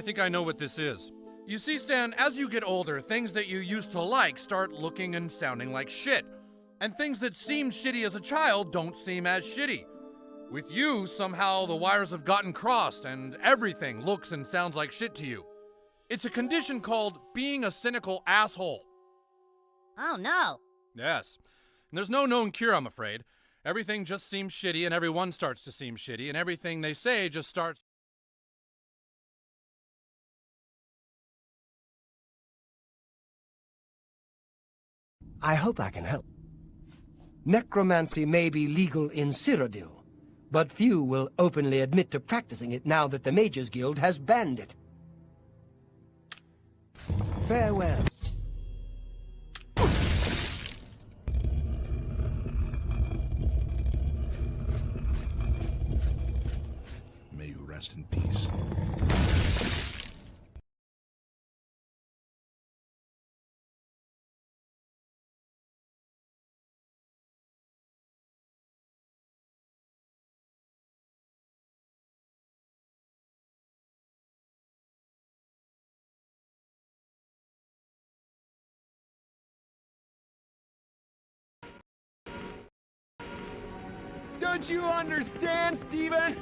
I think I know what this is. You see, Stan, as you get older, things that you used to like start looking and sounding like shit. And things that seemed shitty as a child don't seem as shitty. With you, somehow the wires have gotten crossed and everything looks and sounds like shit to you. It's a condition called being a cynical asshole. Oh no. Yes. And there's no known cure, I'm afraid. Everything just seems shitty and everyone starts to seem shitty and everything they say just starts... I hope I can help. Necromancy may be legal in Cyrodiil, but few will openly admit to practicing it now that the Mages Guild has banned it. Farewell. May you rest in peace. Don't you understand, Steven?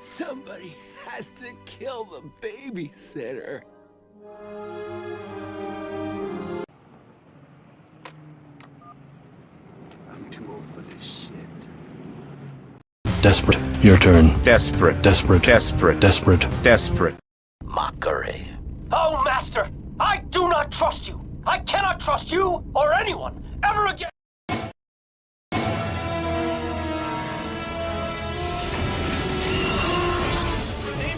Somebody has to kill the babysitter. I'm too old for this shit. Desperate. Your turn. Desperate. Desperate. Desperate. Desperate. Desperate. Mockery. Oh, Master! I do not trust you! I cannot trust you or anyone ever again! Aim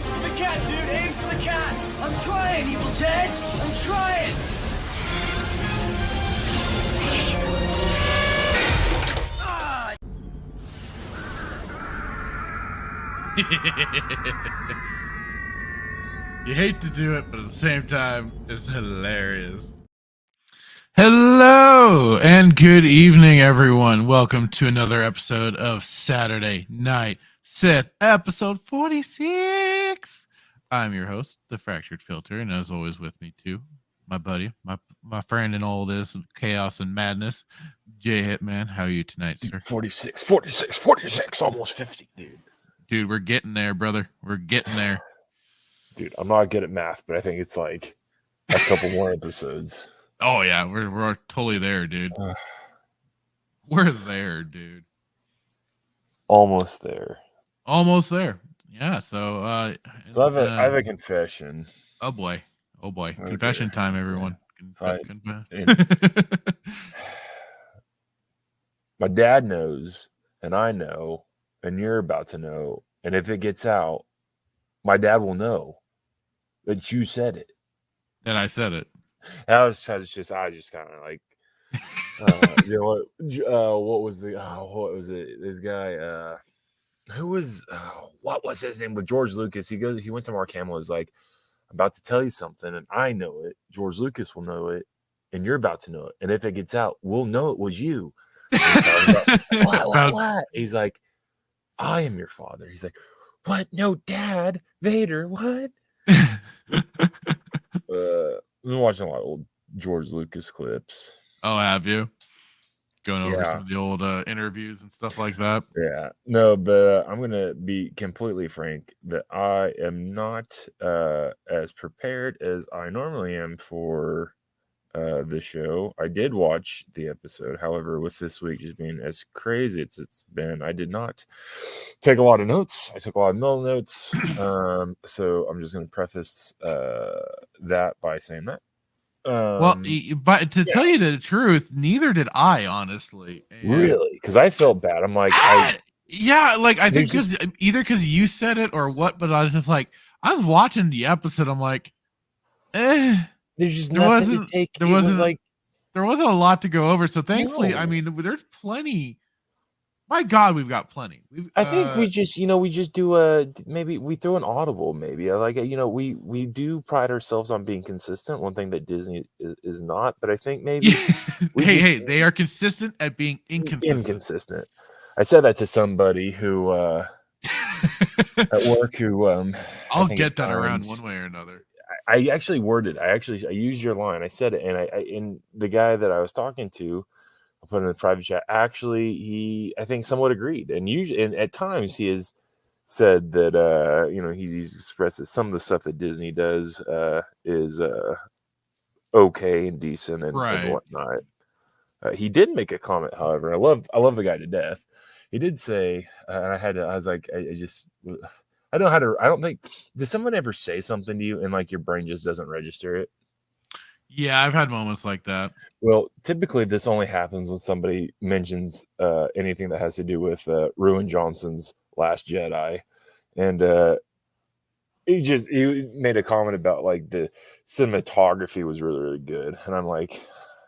for the cat, dude! Aim for the cat! I'm trying, Evil Ted! I'm trying! You hate to do it, but at the same time, it's hilarious. Hello and good evening, everyone. Welcome to another episode of Saturday Night Sith, episode 46. I'm your host, the Fractured Filter, and as always with me too, my buddy, my friend in all this chaos and madness, Jay Hitman. How are you tonight, sir? 46, almost 50, dude. Dude, we're getting there, brother. We're getting there. Dude, I'm not good at math, but I think it's like a couple more episodes. Oh yeah, we're totally there, dude. We're there, dude. Almost there. Almost there. Yeah. So, I have a confession. Oh boy. Okay. Confession time, everyone. My dad knows, and I know, and you're about to know, and if it gets out, my dad will know that you said it. That I said it. I just kind of like, you know what was it? This guy, what was his name with George Lucas? He went to Mark Hamill, is like, I'm about to tell you something, and I know it. George Lucas will know it, and you're about to know it. And if it gets out, we'll know it was you. What? He's like, I am your father. He's like, what? No, Dad, Vader, what? I've been watching a lot of old George Lucas clips. Oh, have you? Going over some of the old interviews and stuff like that? Yeah. No, but I'm going to be completely frank that I am not as prepared as I normally am for the show. I did watch the episode. However, with this week just being as crazy it's been, I did not take a lot of notes. I took a lot of middle notes. So I'm just going to preface that by saying that. But to tell you the truth, neither did I, honestly. And really? Because I felt bad. I'm like, I think because you said it or what, but I was just like, I was watching the episode. I'm like, there's just nothing to take. There wasn't a lot to go over. So thankfully, I mean, there's plenty My God, we've got plenty. I think we just do maybe we throw an audible. Maybe I like it. We do pride ourselves on being consistent. One thing that Disney is not, but I think maybe hey, they are consistent at being inconsistent. I said that to somebody who at work who I'll get that around one way or another. I actually worded. I used your line. I said it, and the guy that I was talking to, I put in the private chat. Actually, he I think somewhat agreed, and usually, and at times he has said that he's expressed that some of the stuff that Disney does is okay and decent and whatnot. He did make a comment, however. I love the guy to death. He did say, and I was like, I don't know how to. I don't think. Does someone ever say something to you and like your brain just doesn't register it? Yeah, I've had moments like that. Well, typically this only happens when somebody mentions anything that has to do with Ruin Johnson's Last Jedi, and he made a comment about like the cinematography was really, really good, and I'm like,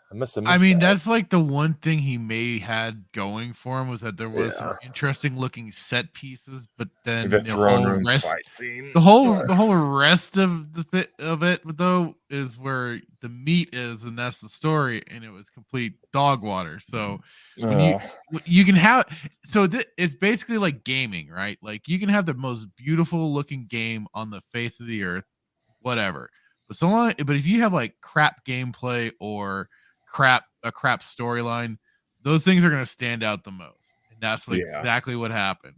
I must have missed that. That's like the one thing he may had going for him was that there was some interesting looking set pieces, but then the whole rest of it though is where the meat is, and that's the story, and it was complete dog water. So when you can have it's basically like gaming, right? Like you can have the most beautiful looking game on the face of the earth, whatever. But if you have like crap gameplay or a crap storyline, those things are going to stand out the most, and that's exactly what happened.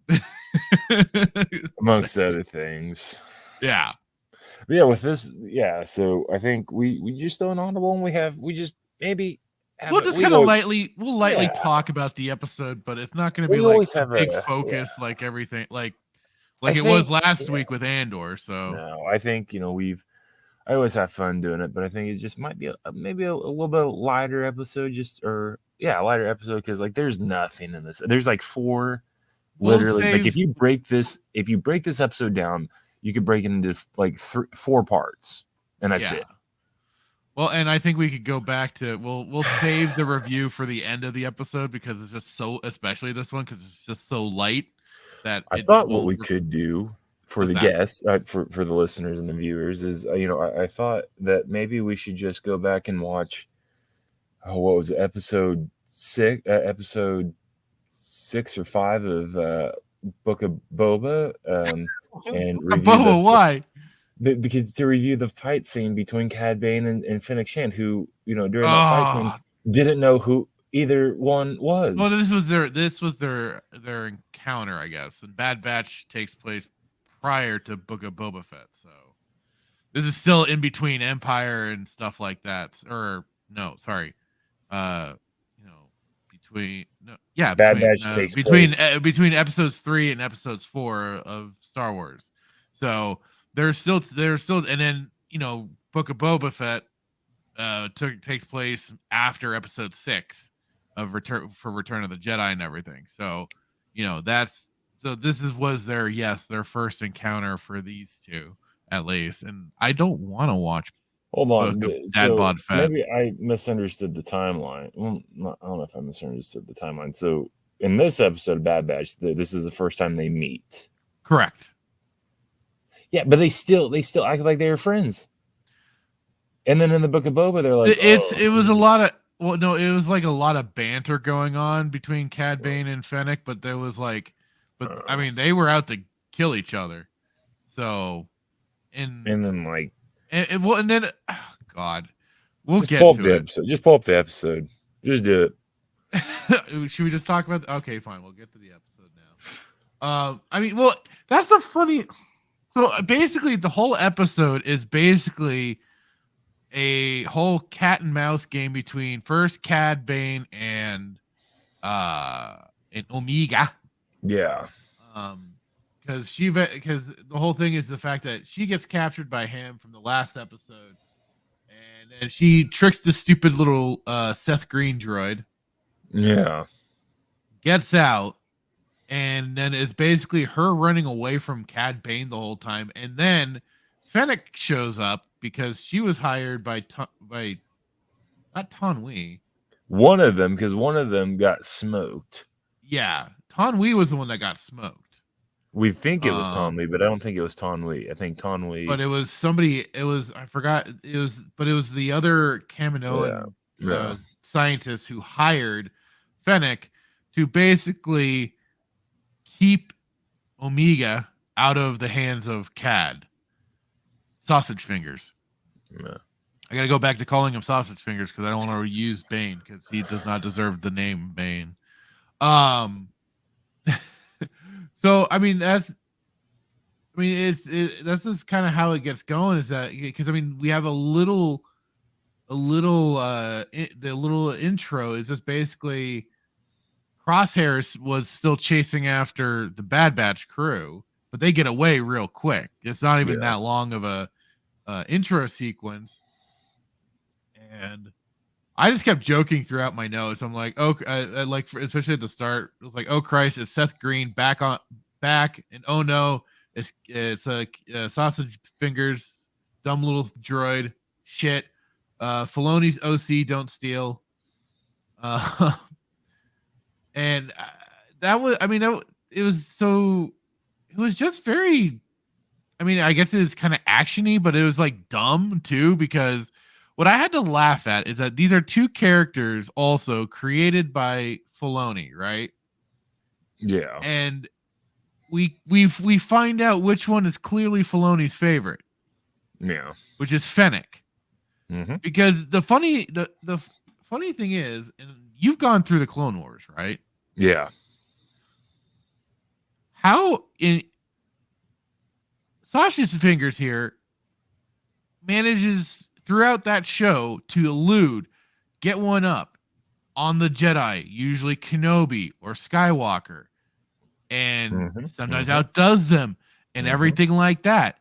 Amongst other things. With this, so I think we just throw an audible, and we'll just maybe we'll lightly talk about the episode, but it's not going to be like a big focus like everything like it was last week with Andor. So no, I think I always have fun doing it, but I think it just might be maybe a little bit lighter episode, lighter episode, because like there's nothing in this. There's like four, literally. Like if you break this episode down, you could break it into like 4 parts, and that's it. Well, and I think we could go back to we'll save the review for the end of the episode because it's just so, especially this one, because it's just so light that I thought what we could do for the guests, for the listeners and the viewers, is I thought that maybe we should just go back and watch what was it, episode 6 or 5 of Book of Boba, and review Boba. Why? Because to review the fight scene between Cad Bane and Fennec Shand, who during that fight scene didn't know who either one was. Well, this was their encounter, I guess, and Bad Batch takes place prior to Book of Boba Fett, so this is still in between Empire and stuff like that. Or no, sorry, between episodes 3 and episodes 4 of Star Wars. So there's still, and then Book of Boba Fett takes place after episode 6 of Return of the Jedi and everything. So this was their first encounter for these two, at least. And I don't want to watch. Hold on, Bod Fett. Maybe I misunderstood the timeline. Well, I don't know if I misunderstood the timeline. So in this episode of Bad Batch, this is the first time they meet. Correct. Yeah, but they still act like they were friends. And then in the Book of Boba, they're like, it was a lot of. Well, no, it was like a lot of banter going on between Cad Bane and Fennec, but there was like. But I mean, they were out to kill each other. So, and then like, and then, God, we'll just get pull to up the it. episode. Just pull up the episode. Just do it. Should we just talk about? Okay, fine. We'll get to the episode now. I mean, well, that's the funny. So basically, the whole episode is basically a whole cat and mouse game between first Cad Bane and Omega. Yeah. Because the whole thing is the fact that she gets captured by him from the last episode, and then she tricks the stupid little Seth Green droid. Yeah. Gets out, and then it's basically her running away from Cad Bane the whole time, and then Fennec shows up because she was hired by not Tanwi. One of them, because one of them got smoked. Yeah, Tanwi was the one that got smoked. We think it was Tonwi, but I don't think it was Tonwi. I think Tonwi. But it was somebody. It was I forgot. It was the other Kaminoan scientist who hired Fennec to basically keep Omega out of the hands of Cad. Sausage Fingers. Yeah. I gotta go back to calling him Sausage Fingers because I don't want to use Bane because he does not deserve the name Bane. So I mean that's just kind of how it gets going. Is that because I mean we have the little intro is just basically Crosshairs was still chasing after the Bad Batch crew, but they get away real quick. It's not even that long of a intro sequence, and I just kept joking throughout my notes. I'm like, especially at the start, it was like, oh Christ, it's Seth Green back, and oh no, it's Sausage Fingers, dumb little droid, shit. Filoni's OC, don't steal. And that was, I mean, it was just very, I mean, I guess it's kind of actiony, but it was like dumb too, because what I had to laugh at is that these are two characters also created by Filoni, right? Yeah. And we find out which one is clearly Filoni's favorite. Yeah. Which is Fennec. Mm-hmm. Because the funny thing is, and you've gone through the Clone Wars, right? Yeah. How in Sausage Fingers here manages throughout that show to get one up on the Jedi, usually Kenobi or Skywalker, and sometimes outdoes them and everything like that.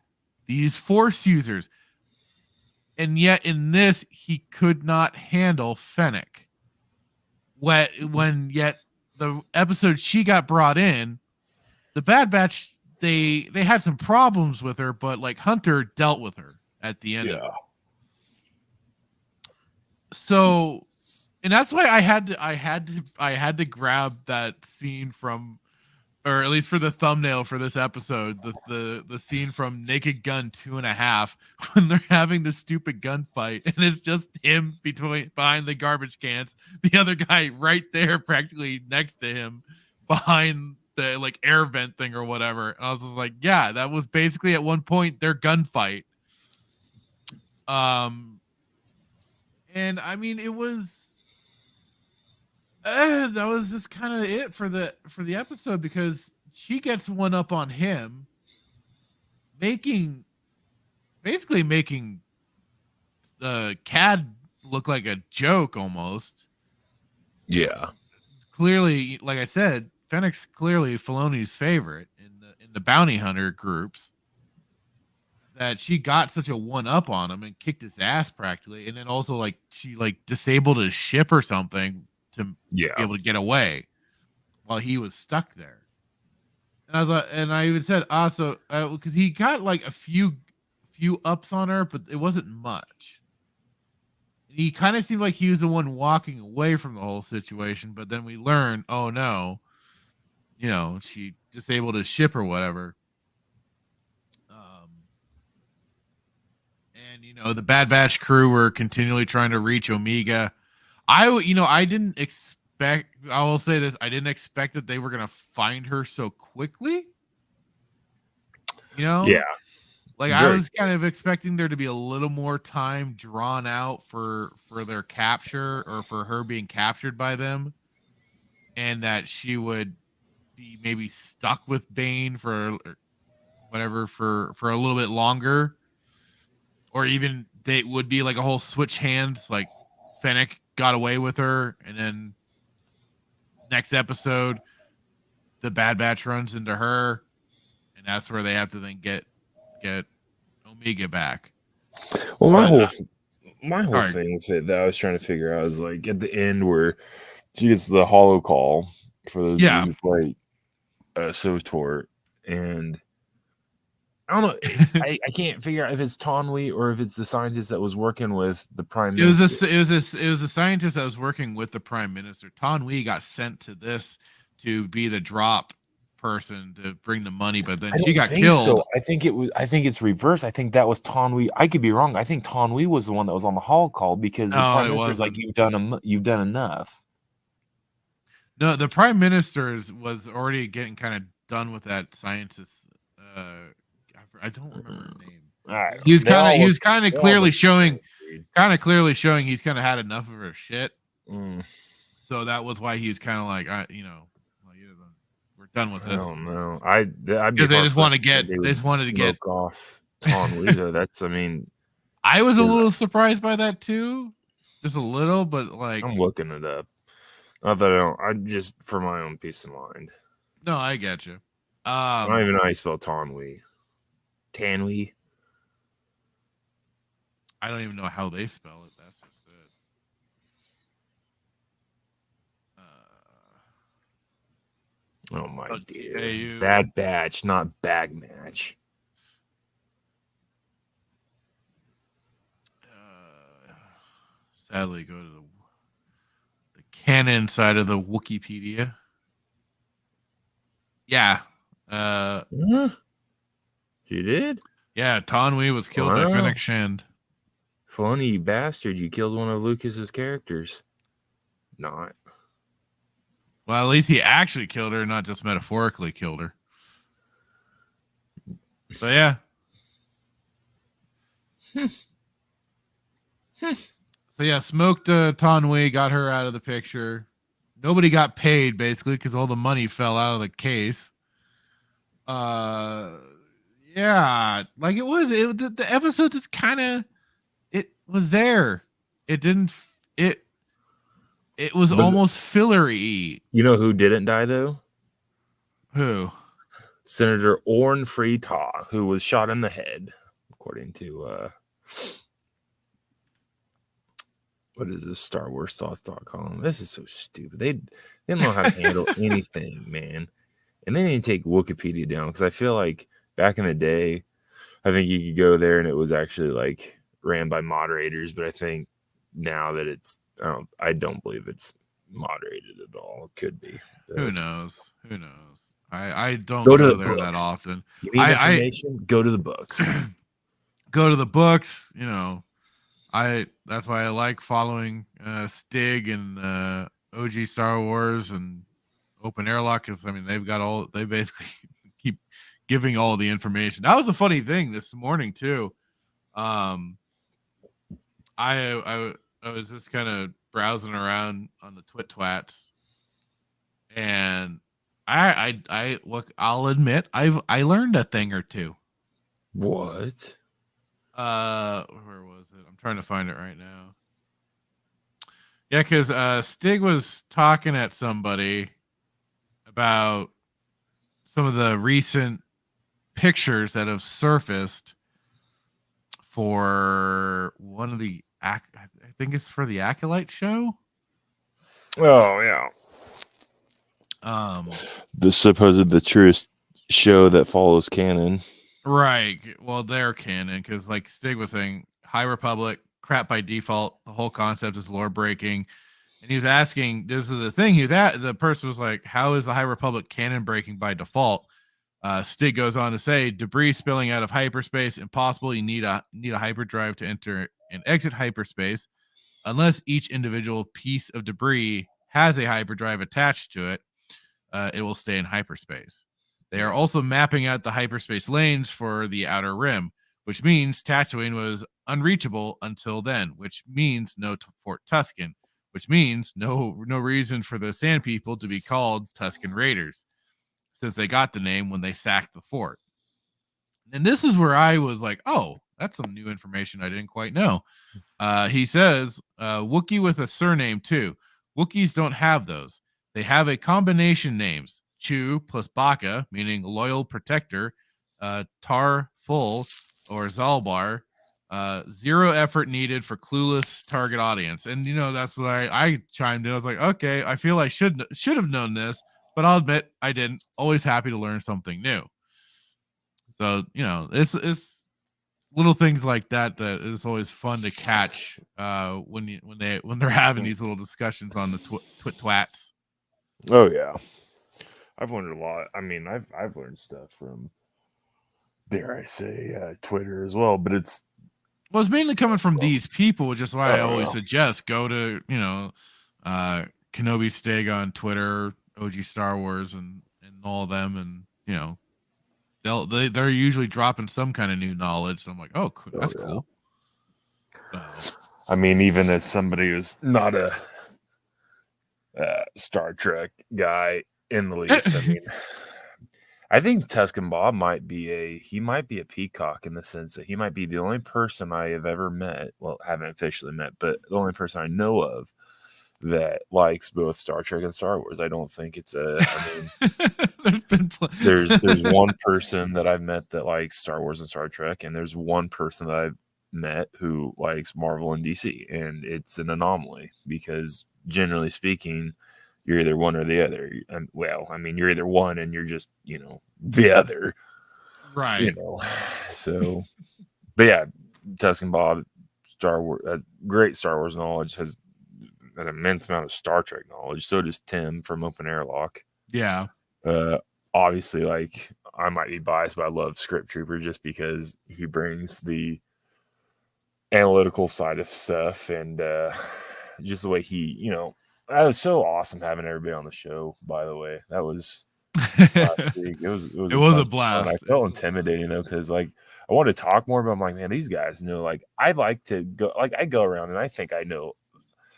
These Force users. And yet in this, he could not handle Fennec. When yet the episode she got brought in, the Bad Batch, they had some problems with her, but like Hunter dealt with her at the end of it. So, and that's why I had to grab that scene from, or at least for the thumbnail for this episode, the scene from Naked Gun 2.5 when they're having this stupid gunfight, and it's just him behind the garbage cans, the other guy right there, practically next to him, behind the like air vent thing or whatever. And I was just like, yeah, that was basically at one point their gunfight. And I mean, it was. That was just kind of it for the episode, because she gets one up on him, making Cad look like a joke almost. Yeah. Clearly, like I said, Fennec's clearly Filoni's favorite in the bounty hunter groups. That she got such a one up on him and kicked his ass practically, and then also like she like disabled his ship or something to be able to get away while he was stuck there. And I was like, and I even said also because he got like a few ups on her, but it wasn't much. He kind of seemed like he was the one walking away from the whole situation, but then we learned, oh no, she disabled his ship or whatever. And the Bad Batch crew were continually trying to reach Omega. I didn't expect, I will say this, I didn't expect that they were going to find her so quickly. Yeah. Like I was kind of expecting there to be a little more time drawn out for their capture, or for her being captured by them, and that she would be maybe stuck with Bane for whatever for a little bit longer, or even they would be like a whole switch hands, like Fennec got away with her, and then next episode the Bad Batch runs into her, and that's where they have to then get Omega back. Well, my whole thing with it that I was trying to figure out is like at the end where she gets the holo call for those who play SOTOR, and I don't know. I can't figure out if it's Tonwi or if it's the scientist that was working with the Prime Minister. It was a scientist that was working with the Prime Minister. Tonwi got sent to this to be the drop person to bring the money, but then I she don't got think killed. so. I think it's reversed. I think that was Tonwi. I could be wrong. I think Tonwi was the one that was on the hall call because the No, prime it minister's like, wasn't. you've done enough. No, the prime minister was already getting kind of done with that scientist. I don't remember her name. He was kind of clearly showing he's kind of had enough of her shit. So that was why he was kind of like, we're done with this. I don't know. Because they just wanted to get off Tonwi though. That's, I mean, I was a little surprised by that too, just a little, but like I'm looking it up. Not that I don't. I just for my own peace of mind. No, I get you. I don't even know how you spell Tonwi. Tanwi. I don't even know how they spell it. That's just it. Oh my dear. you. Bad batch, not bag match. Sadly, go to the canon side of the Wikipedia. Yeah. She did? Yeah, Tonwi was killed by Fennec Shand. Funny bastard, you killed one of Lucas's characters. Not. Well, at least he actually killed her, not just metaphorically killed her. So yeah. So yeah, smoked Tonwi, got her out of the picture. Nobody got paid basically because all the money fell out of the case. Yeah, like the episode just kind of it was there. It didn't. It was almost fillery. You know who didn't die though? Who? Senator Orn Freetah, who was shot in the head, according to what is this? StarWarsThoughts.com. This is so stupid. They don't know how to handle anything, man. And they didn't take Wikipedia down because I feel like back in the day, I think you could go there and it was actually like ran by moderators. But I think now that it's, I don't believe it's moderated at all. It could be. Who knows? Who knows? I don't go go to there books. that often. You need information? Go to the books. Go to the books. You know, that's why I like following Stig and OG Star Wars and Open Airlock, because I mean they basically keep giving all the information. That was the funny thing this morning too. I was just kind of browsing around on the Twats, and I look, I'll admit I learned a thing or two. What? Where was it? I'm trying to find it right now. Yeah, because Stig was talking at somebody about some of the recent pictures that have surfaced for one of the I think it's for the Acolyte show. Oh yeah. The truest show that follows canon. Right. Well, they're canon because, like Stig was saying, High Republic crap by default. The whole concept is lore breaking. And he was asking, this is the thing. The person was like, how is the High Republic canon breaking by default? Stig goes on to say, debris spilling out of hyperspace, impossible. You need a hyperdrive to enter and exit hyperspace. Unless each individual piece of debris has a hyperdrive attached to it, it will stay in hyperspace. They are also mapping out the hyperspace lanes for the Outer Rim, which means Tatooine was unreachable until then, which means no Fort Tusken, which means no reason for the Sand People to be called Tusken Raiders, since they got the name when they sacked the fort. And this is where I was like, oh, that's some new information I didn't quite know. He says, Wookiee with a surname too. Wookiees don't have those. They have a combination names, Chew plus Baka, meaning loyal protector, Tar Full or Zalbar, zero effort needed for clueless target audience. And that's what I chimed in. I was like, okay, I feel I should have known this, but I'll admit I didn't. Always happy to learn something new. So it's little things like that is always fun to catch when they're having these little discussions on the twats. Oh yeah. I've learned a lot. I mean, I've learned stuff from, dare I say, Twitter as well. But it's mainly coming from these people, which is why I always yeah. suggest go to Kenobi Stig on Twitter, OG Star Wars, and all of them, and they're usually dropping some kind of new knowledge. So I'm like, oh, cool. That's cool. I mean, even as somebody who's not a Star Trek guy in the least, I mean, I think Tuscan Bob might be a peacock in the sense that he might be the only person I have ever met. Well, haven't officially met, but the only person I know of that likes both Star Trek and Star Wars. I don't think it's there's one person that I've met that likes Star Wars and Star Trek, and there's one person that I've met who likes Marvel and DC, and it's an anomaly because generally speaking, you're either one or the other. Well, I mean, you're either one and you're just, the other. Right. So, but yeah, Tuscan Bob, Star Wars, great Star Wars knowledge, has an immense amount of Star Trek knowledge. So does Tim from Open Airlock. Yeah. Obviously, like, I might be biased, but I love Script Trooper just because he brings the analytical side of stuff and just the way he, that was so awesome having everybody on the show, by the way. That was it was a blast. I felt intimidating though, because like I wanted to talk more, but I'm like, man, these guys know, like, I like to go, like, I go around and I think I know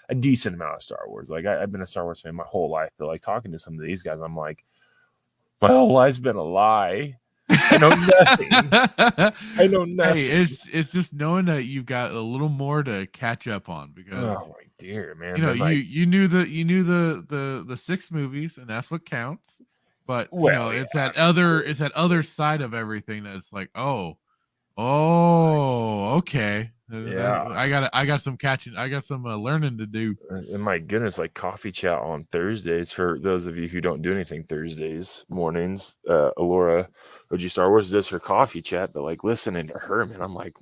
a decent amount of Star Wars. Like, I've been a Star Wars fan my whole life, but like talking to some of these guys, I'm like, my whole life's been a lie. I know nothing. I know nothing. Hey, it's just knowing that you've got a little more to catch up on, because oh my dear, man. You knew the 6 movies, and that's what counts. But it's that other side of everything that's like, oh, okay. Yeah, I got some learning to do. And my goodness, like coffee chat on Thursdays, for those of you who don't do anything Thursdays mornings, Alora OG Star Wars does her coffee chat, but like listening to her, man, I'm like,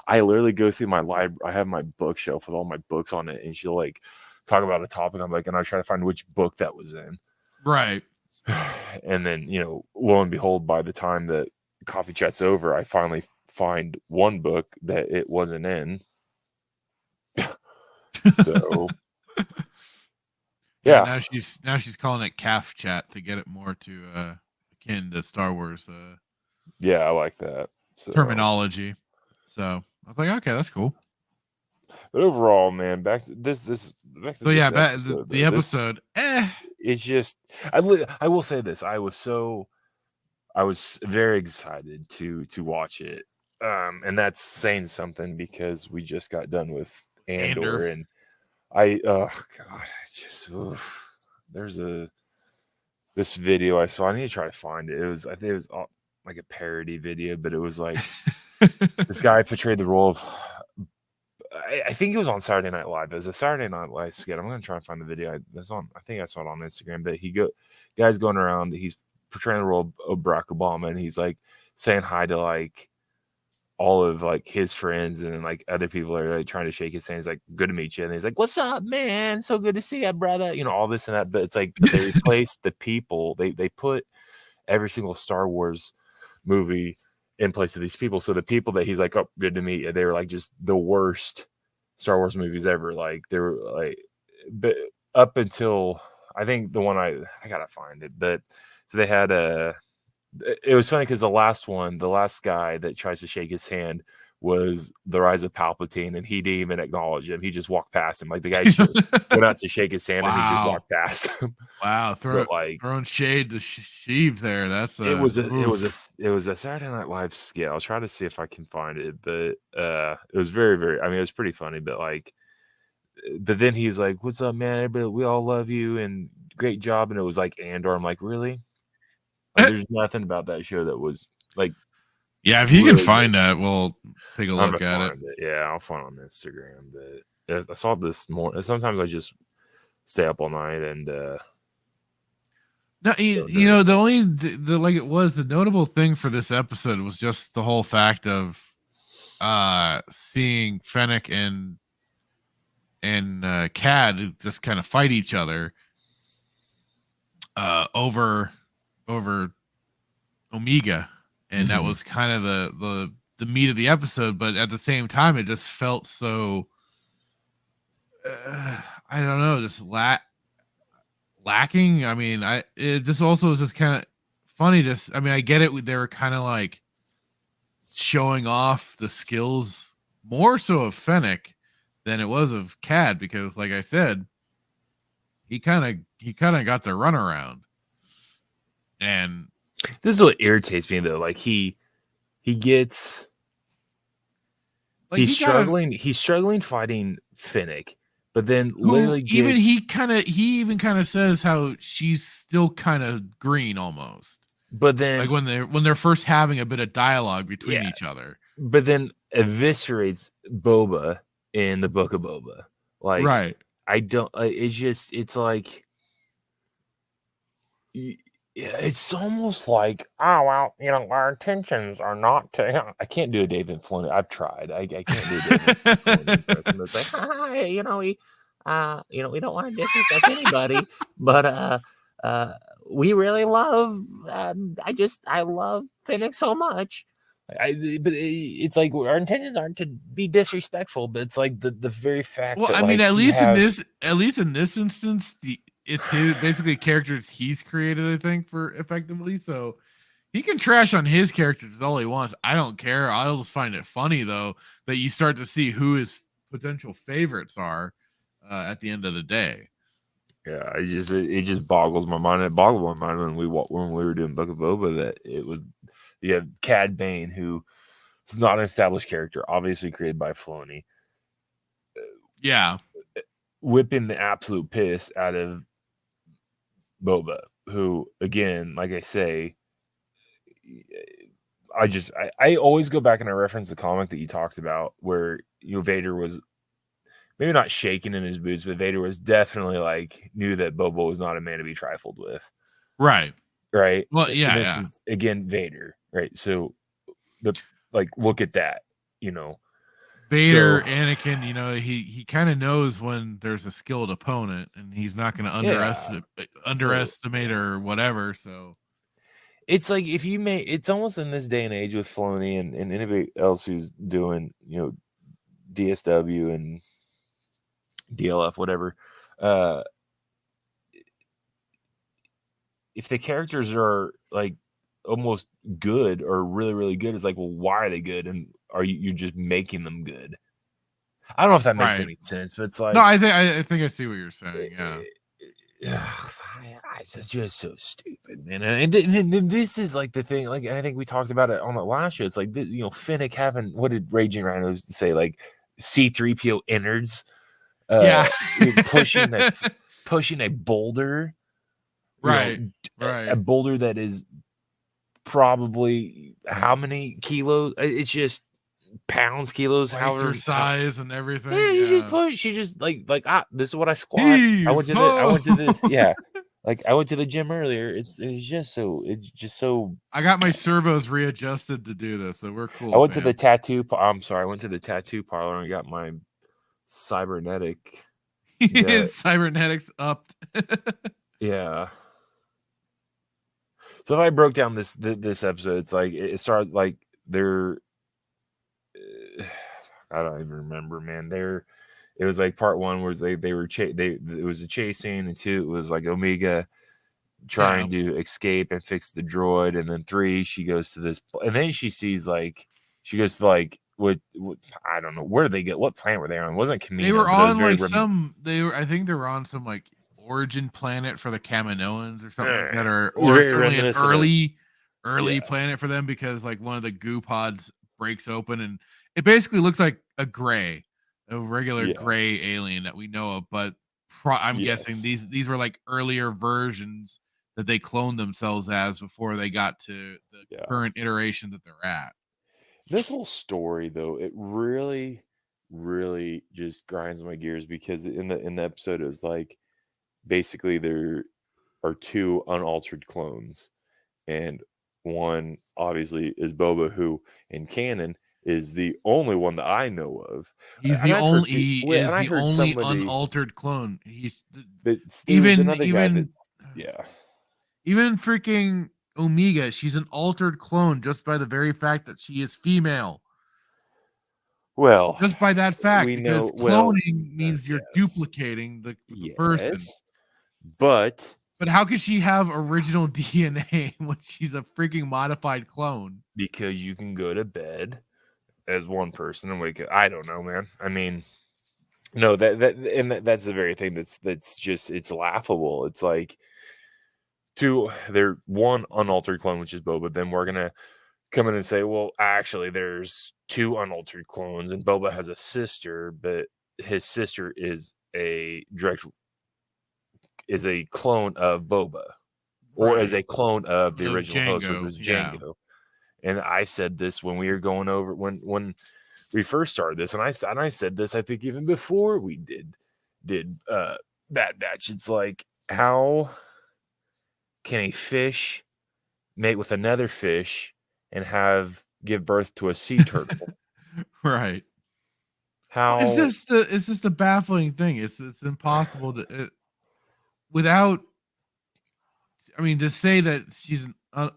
I literally go through my library. I have my bookshelf with all my books on it, and she'll like talk about a topic. I'm like, and I try to find which book that was in. Right. And then, lo and behold, by the time that coffee chat's over, I finally find one book that it wasn't in. So yeah. Now she's calling it calf chat to get it more to akin to Star Wars yeah, I like that terminology. So I was like, okay, that's cool. But overall, man, back to this the episode. It's just, I will say this. I was very excited to watch it. And that's saying something because we just got done with Andor. And there's this video I saw. I need to try to find it. I think it was like a parody video, but it was like this guy portrayed the role of, I think it was on Saturday Night Live. It was a Saturday Night Live skit. I'm going to try and find the video. I think I saw it on Instagram, but guy's going around, he's portraying the role of Barack Obama, and he's like saying hi to like all of like his friends, and then like other people are like trying to shake his hand. He's like, good to meet you. And he's like, what's up, man? So good to see you, brother. All this and that. But it's like they replaced the people. They put every single Star Wars movie in place of these people. So the people that he's like, oh, good to meet you, they were like just the worst Star Wars movies ever. Like they were like, but up until I think the one I gotta find it. But so they had it was funny because the last guy that tries to shake his hand was the Rise of Palpatine, and he didn't even acknowledge him. He just walked past him. Like the guy went out to shake his hand, and he just walked past him. Wow, throwing shade to Sheev there. That's it was a Saturday Night Live skit. I'll try to see if I can find it, but it was very, very. I mean, it was pretty funny, but then he was like, "What's up, man? Everybody, we all love you, and great job." And it was like Andor. I'm like, really? Like, there's nothing about that show that was like. Yeah, if you really can find that, we'll take a look at it. Yeah, I'll find it on Instagram. But I saw this more. Sometimes I just stay up all night and. No, the notable thing for this episode was just the whole fact of seeing Fennec and Cad just kind of fight each other over over Omega, and that was kind of the meat of the episode. But at the same time, it just felt so I don't know, just lacking. I mean, this also was just kind of funny. I mean, I get it. They were kind of like showing off the skills more so of Fennec than it was of Cad, because, like I said, he kind of got the runaround. And this is what irritates me, though. Like he gets like he's struggling fighting Fennec. But then literally he even kind of says how she's still kind of green almost. But then like when they're first having a bit of dialogue between each other. But then eviscerates Boba in the Book of Boba. Like, right. I don't it's like it's almost like, oh well, our intentions are not to. I can't do a David Filoni. I've tried. I can't do a David Filoni. It's like, we don't want to disrespect anybody, but we really love. I love Fennec so much. But it's like our intentions aren't to be disrespectful, but it's like the very fact. Well, that, I mean, like, at least in this instance, it's his basically characters he's created, I think, for effectively. So he can trash on his characters all he wants. I don't care. I'll just find it funny though that you start to see who his potential favorites are at the end of the day. Yeah, it just boggles my mind. It boggled my mind when we were doing Book of Boba that it was Cad Bane, who is not an established character, obviously created by Filoni. Yeah, whipping the absolute piss out of Boba, who, again, like I say, I always go back and I reference the comic that you talked about where Vader was maybe not shaking in his boots, but Vader was definitely like knew that Boba was not a man to be trifled with. Right. Well, yeah. This is, again, Vader, right? So look at that, Vader, Anakin, he kind of knows when there's a skilled opponent, and he's not going to underestimate or whatever. So it's like it's almost in this day and age with Filoni and anybody else who's doing DSW and DLF, whatever. If the characters are like almost good or really, really good, it's like, well, why are they good? And are you're just making them good? I don't know if that makes any sense, but it's like, no, I think I see what you're saying. Yeah. It's just so stupid, man. And this is like the thing, like, I think we talked about it on the last show. It's like, Fennec having, what did Raging Rhinos say? Like C-3PO innards, pushing a boulder, right. A boulder that is probably how many kilos? It's just pounds, kilos, however size and everything. Yeah, she just push. She just like this is what I squat. I went to the I went to the gym earlier. It's just so. I got my servos readjusted to do this, so we're cool. I went to the tattoo. I went to the tattoo parlor and got my cybernetic. Cybernetics upped. Yeah. So if I broke down this episode, it's like it started like they're. I don't even remember, man. It was like part one was it was a chase scene, and two, it was like Omega trying to escape and fix the droid, and then three, she goes to this, and then she goes to like what I don't know, where did they get, what planet were they on? It wasn't Camino. They were on like I think they were on some like origin planet for the Kaminoans or something like that, or certainly an early planet for them, because like one of the goo pods breaks open and it basically looks like a regular gray alien that we know of, but I'm guessing these were like earlier versions that they cloned themselves as before they got to the current iteration that they're at. This whole story, though, it really, really just grinds my gears, because in the episode it was like basically there are two unaltered clones, and one obviously is Boba, who in canon is the only one that I know of. He's the only unaltered clone. He's even freaking Omega. She's an altered clone just by the very fact that she is female. Well, Just by that fact, we because know. Well, cloning means you're yes, duplicating the person. yes, but But how could she have original DNA when she's a freaking modified clone? because you can go to bed as one person and wake up. I don't know, man. I mean, no, that's the very thing that's just it's laughable. It's like they're one unaltered clone, which is Boba. Then we're gonna come in and say, well, actually, there's two unaltered clones, and Boba has a sister, but his sister is a clone of Boba, or Right. is a clone of the Of original host, which Jango, was yeah. Jango. And I said this when we were going over when we first started this, and I said this, I think, even before we did Bad Batch. It's like, how can a fish mate with another fish and give birth to a sea turtle? Right. How It's just the baffling thing. It's impossible to without. I mean, to say that she's an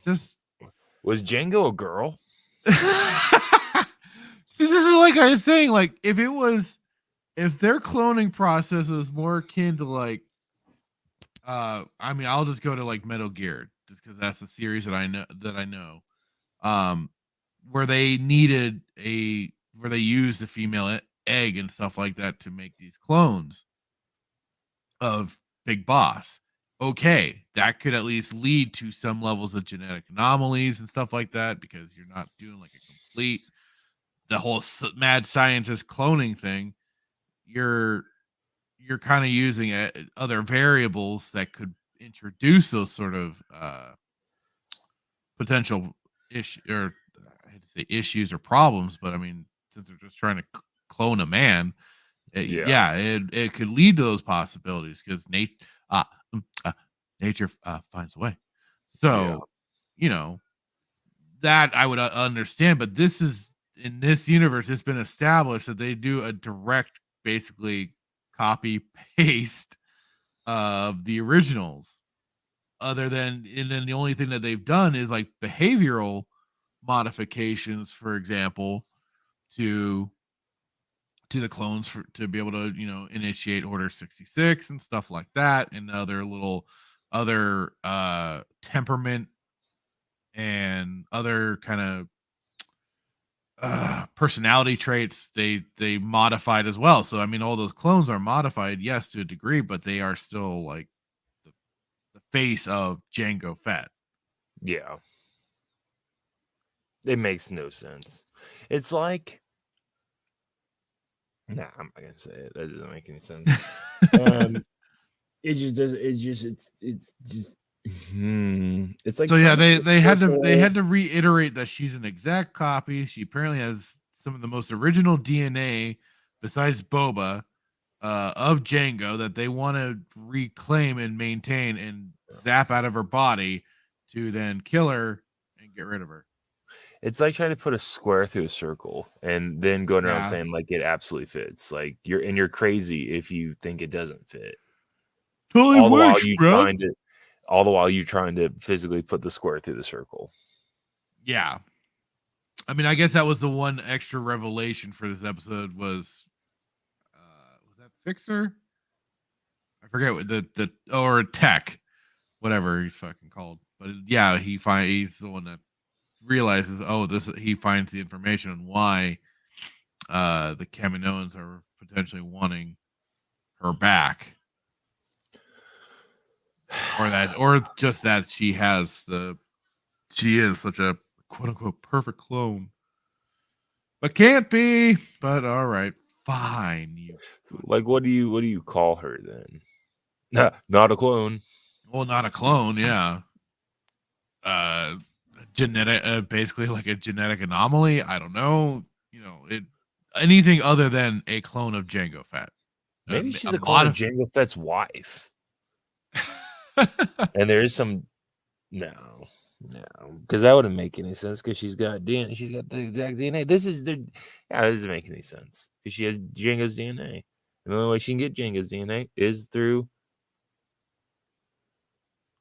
just was Jango a girl? See, this is like I was saying. Like, if their cloning process was more akin to like, I mean, I'll just go to like Metal Gear, just because that's the series that I know. Where they used a female egg and stuff like that to make these clones of Big Boss. Okay, that could at least lead to some levels of genetic anomalies and stuff like that, because you're not doing like a complete the whole mad scientist cloning thing. You're kind of using other variables that could introduce those sort of potential I hate to say issues or problems, but I mean, since they're just trying to clone a man, it could lead to those possibilities, because nature finds a way. So, that I would understand, but in this universe, it's been established that they do a direct, basically copy paste of the originals. And then the only thing that they've done is like behavioral modifications, for example, to the clones to be able to initiate Order 66 and stuff like that, and other temperament and other kind of personality traits they modified as well. So I mean, all those clones are modified, yes, to a degree, but they are still like the face of Jango Fett. Yeah. It makes no sense. It's like, nah, I'm not gonna say it. That doesn't make any sense. It just does. It's just. It's like, so yeah, they had to reiterate that she's an exact copy. She apparently has some of the most original DNA besides Boba of Jango that they want to reclaim and maintain and zap out of her body to then kill her and get rid of her. It's like trying to put a square through a circle and then going around Yeah. saying like it absolutely fits. Like you're crazy if you think it doesn't fit. Totally all the while you trying to physically put the square through the circle. Yeah. I mean, I guess that was the one extra revelation for this episode was that Fixer? I forget what or Tech, whatever he's fucking called. But yeah, he's the one that realizes, he finds the information on why the Kaminoans are potentially wanting her back. Or just that she is such a quote unquote perfect clone. But can't be. But all right, fine. Like, what do you call her then? Not a clone. Well, not a clone, yeah. Genetic, basically like a genetic anomaly. I don't know. Anything other than a clone of Jango Fett. Maybe she's a clone of Jango Fett's wife. And there is some no, because that wouldn't make any sense, because she's got DNA. She's got the exact DNA. This doesn't make any sense, because she has Jango's DNA. And the only way she can get Jango's DNA is through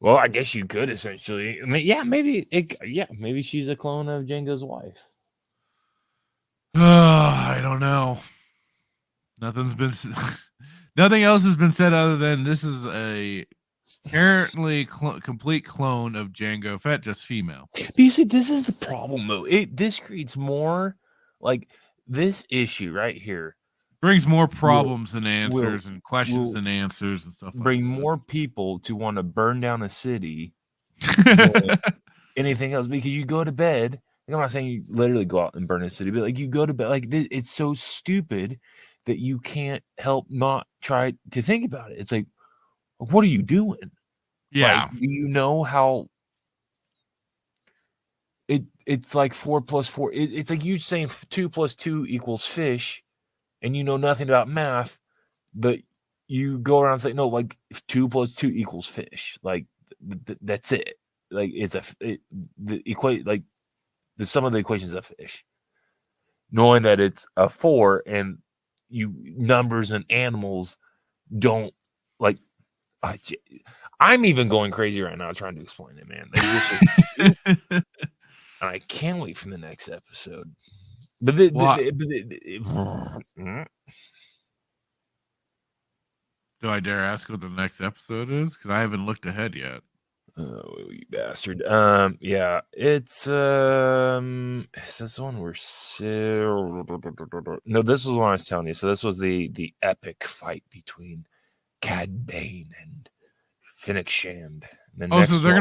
Well, I guess you could essentially. I mean, yeah, maybe she's a clone of Django's wife. I don't know. Nothing else has been said other than this is a apparently complete clone of Jango Fett, just female. But you see, this is the problem, though. This creates more like this issue right here. Brings more problems than answers and questions and answers and stuff. Bring more people to want to burn down a city than anything else, because you go to bed. I'm not saying you literally go out and burn a city, but like you go to bed, like it's so stupid that you can't help not try to think about it. It's like, what are you doing? Yeah. Like, do you know how it's like 4 + 4? It's like you saying 2 + 2 = fish, and you know nothing about math, but you go around and say, no, like 2 + 2 = fish. Like that's it. Like it's the sum of the equations of fish. Knowing that it's a 4 and you numbers and animals don't like. I'm even going crazy right now trying to explain it, man. And I can't wait for the next episode. But do I dare ask what the next episode is? Because I haven't looked ahead yet. Oh, you bastard. Yeah, it's is this one we're no, this was one I was telling you. So this was the epic fight between Cad Bane and Fennec Shand. So they're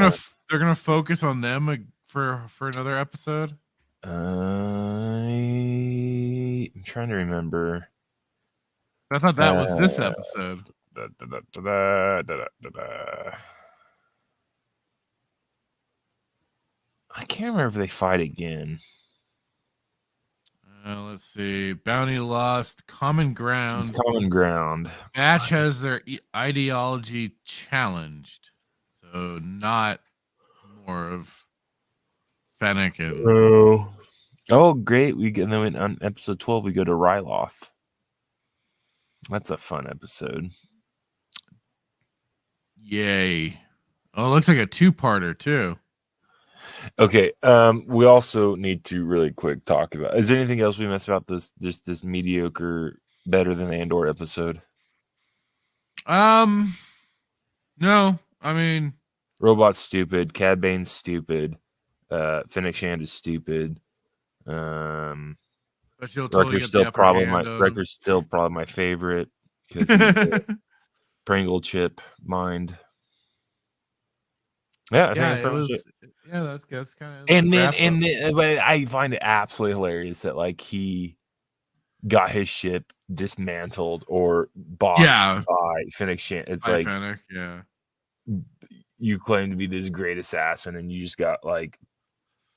gonna focus on them for another episode. I'm trying to remember. I thought that was this episode. I can't remember if they fight again. Let's see. Bounty lost. Common ground. It's common ground. Match has their ideology challenged. So not more of Fennec and... Oh, great. And then on episode 12, we go to Ryloth. That's a fun episode. Yay. Oh, it looks like a 2-parter too. Okay. We also need to really quick talk about. Is there anything else we missed about this mediocre, better than Andor episode? No. I mean, Robot's stupid. Cad Bane's stupid. Fennec Shand is stupid. but you'll totally Wrecker's still probably my favorite because he's a Pringle chip mind. Yeah, that's kind of. And then but I find it absolutely hilarious that like he got his ship dismantled or boxed by Fennec Shand. It's like Fennec, yeah. You claim to be this great assassin, and you just got like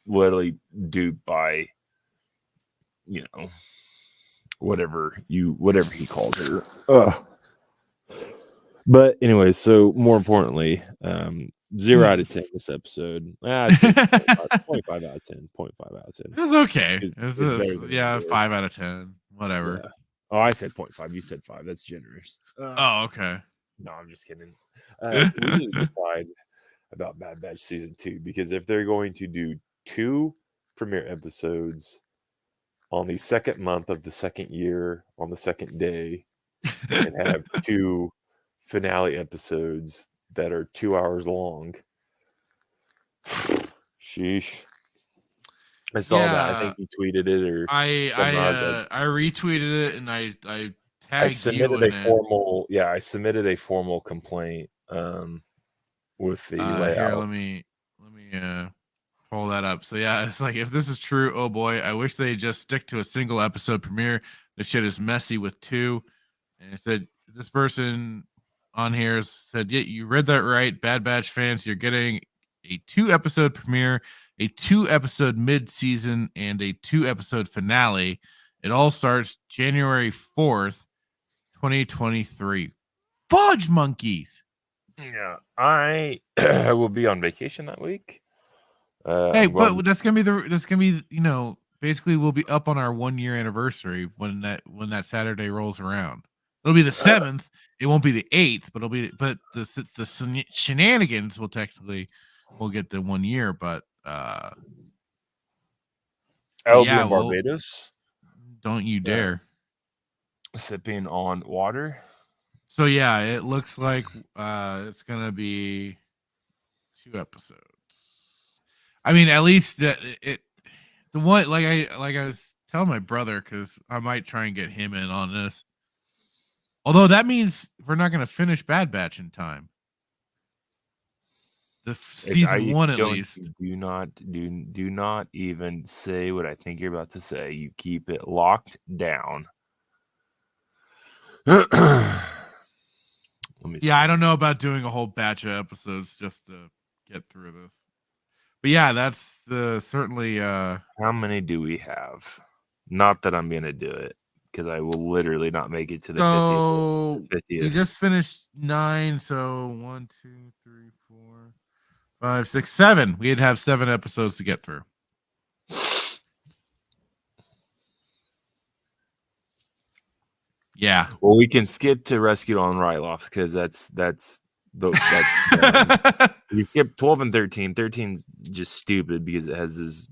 literally duped by, whatever he called her. But anyway, so more importantly, 0 out of 10 this episode. 0.5 out of 10. 0.5 out of 10. It was okay. It's 5 out of 10. Whatever. Yeah. Oh, I said 0.5. You said 5. That's generous. Okay. No, I'm just kidding. We need to decide about Bad Batch season 2, because if they're going to do 2 premiere episodes on the second month of the second year on the second day, and have 2 finale episodes that are 2 hours long. Sheesh. I saw that. I think you tweeted it, or I retweeted it, and I tagged I submitted you a formal. Yeah, I submitted a formal complaint with the layout. Here, let me pull that up. So yeah, it's like, if this is true, oh boy, I wish they just stick to a single episode premiere. This shit is messy with 2. And it said, this person on here said, yeah, you read that right, Bad Batch fans. You're getting a 2-episode premiere, a 2-episode mid-season, and a 2-episode finale. It all starts January 4th, 2023. Fudge monkeys. Yeah, I will be on vacation that week. Hey, but that's gonna be basically we'll be up on our 1-year anniversary when that Saturday rolls around. It'll be the 7th. It won't be the 8th, but the Shenanigans will technically get the 1 year, but Albion Barbados. Don't you dare. Sipping on water. So yeah, it looks like it's gonna be 2 episodes. I mean, at least the one like I was telling my brother, because I might try and get him in on this. Although that means we're not gonna finish Bad Batch in time. The season 1 at least. Do not even say what I think you're about to say. You keep it locked down. Let me see. Yeah, I don't know about doing a whole batch of episodes just to get through this. But yeah, that's certainly how many do we have? Not that I'm gonna do it, because I will literally not make it to the 50th. We just finished 9, so 1, 2, 3, 4, 5, 6, 7. We'd have 7 episodes to get through. Yeah. Well, we can skip to Rescued on Ryloth, because that's you skip 12 and 13. 13's just stupid because it has this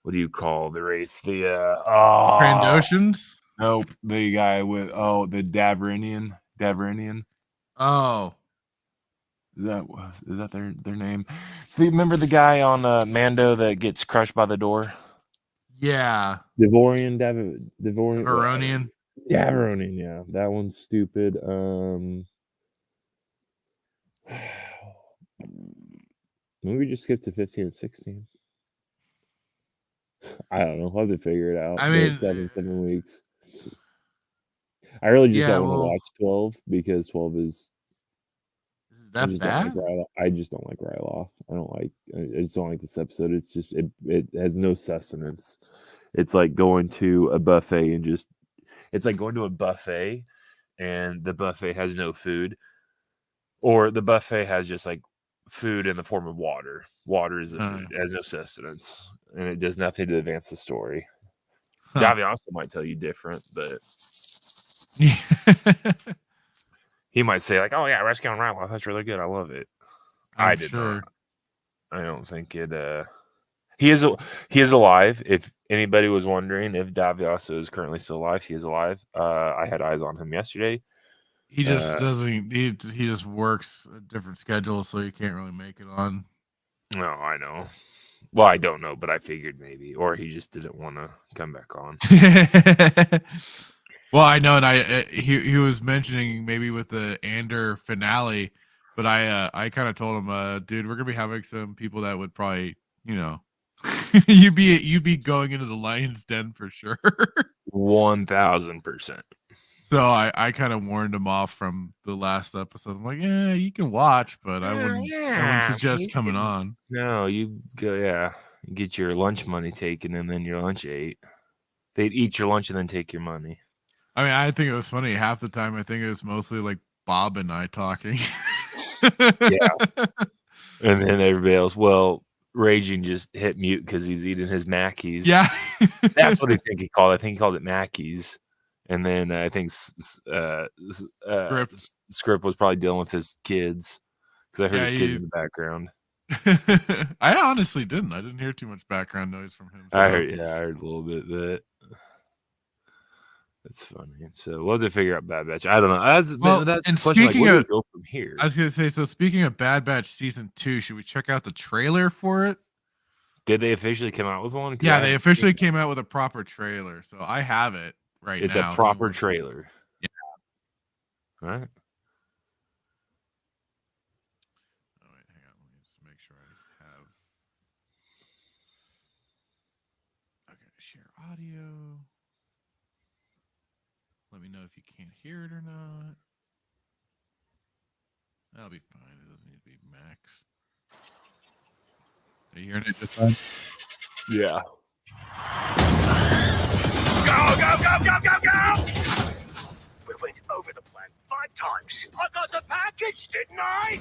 what do you call the race? The Trandoshans? Nope. The guy with the Davrinian. Oh. Is that their name? See, remember the guy on Mando that gets crushed by the door? Yeah. Devoronian. Devoronian. Yeah. That one's stupid. Maybe we just skip to 15 and 16. I don't know. I'll have to figure it out. I mean, 7 weeks. I really just don't want to watch 12 because 12 is that bad? I just don't like Ryloth. I just don't like this episode. It's just it has no sustenance. It's like going to a buffet and the buffet has no food, or the buffet has just like food in the form of water. Water is food. It has no sustenance, and it does nothing to advance the story. Davi also might tell you different, but he might say like, "Oh yeah, Rescue on Ryloth, that's really good. I love it." I don't think it. He is alive. If anybody was wondering if Davioso is currently still alive, he is alive. I had eyes on him yesterday. He just doesn't. He just works a different schedule, so he can't really make it on. No, I know. Well, I don't know, but I figured maybe, or he just didn't want to come back on. Well, I know, and he was mentioning maybe with the Ander finale, but I kind of told him, dude, we're gonna be having some people that would probably, you'd be going into the lion's den for sure. 1000%. So I kind of warned him off from the last episode. I'm like, yeah, you can watch, but I wouldn't suggest coming on. No, you go, you get your lunch money taken and then your lunch ate. They'd eat your lunch and then take your money. I mean, I think it was funny. Half the time, I think it was mostly like Bob and I talking. Yeah. And then everybody else, Raging just hit mute because he's eating his Mackies. Yeah. That's what I think he called it. I think he called it Mackies. And then I think Script was probably dealing with his kids because I heard his kids in the background. I honestly didn't. I didn't hear too much background noise from him. So. I heard a little bit, but that's funny. So we'll have to figure out Bad Batch. I don't know. That's and question, speaking where of, do we go from here? I was gonna say. So speaking of Bad Batch season 2, should we check out the trailer for it? Did they officially come out with one? Yeah, they officially came out with a proper trailer. So I have it right now. It's a proper trailer. Yeah. All right. Oh wait, hang on. Let me just make sure I have. Okay, share audio. Let me know if you can't hear it or not. That'll be fine. It doesn't need to be max. Are you hearing it just fine? Yeah. Go! We went over the plan 5 times. I got the package, didn't I?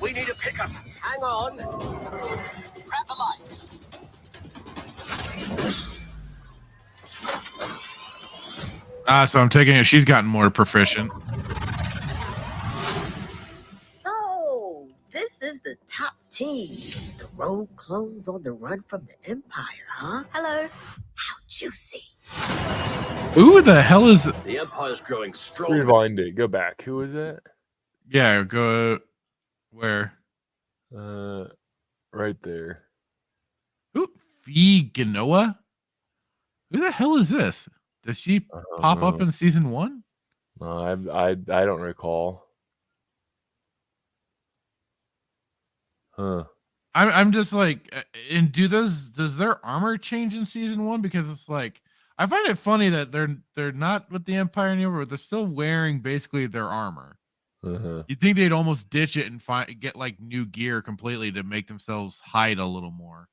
We need a pickup. Hang on. Grab the light. So I'm taking it. She's gotten more proficient. So, this is the top team. The rogue clones on the run from the Empire, huh? Hello. How juicy. Who the hell is? The Empire's growing stronger. Rewind it. Go back. Who is that? Yeah, go where? Right there. Who? Genoa? Who the hell is this? Does she pop up in season 1? No, I don't recall. Huh. I'm just like, and does their armor change in season 1? Because it's like, I find it funny that they're not with the Empire anymore, but they're still wearing basically their armor. You'd think they'd almost ditch it and get like new gear completely to make themselves hide a little more.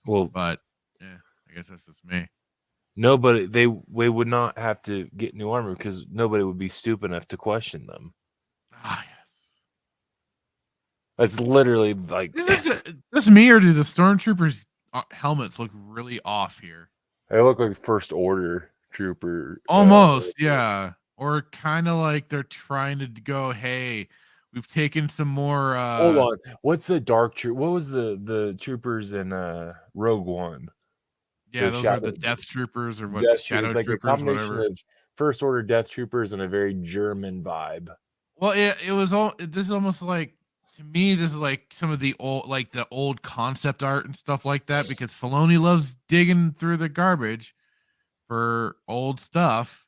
Well, but yeah, I guess that's just me. Nobody, they would not have to get new armor because nobody would be stupid enough to question them. Ah, yes. That's literally like. Is it just me, or do the stormtroopers' helmets look really off here? They look like First Order trooper. Almost, yeah. Or kind of like they're trying to go, hey, we've taken some more. Hold on, what's the dark troop? What was the troopers in Rogue One? Yeah, those are the Death Troopers or what? Shadow like Troopers, a combination whatever. of First Order Death Troopers and a very German vibe. Well, it was all. This is almost like, to me, this is like some of the old concept art and stuff like that, because Filoni loves digging through the garbage for old stuff.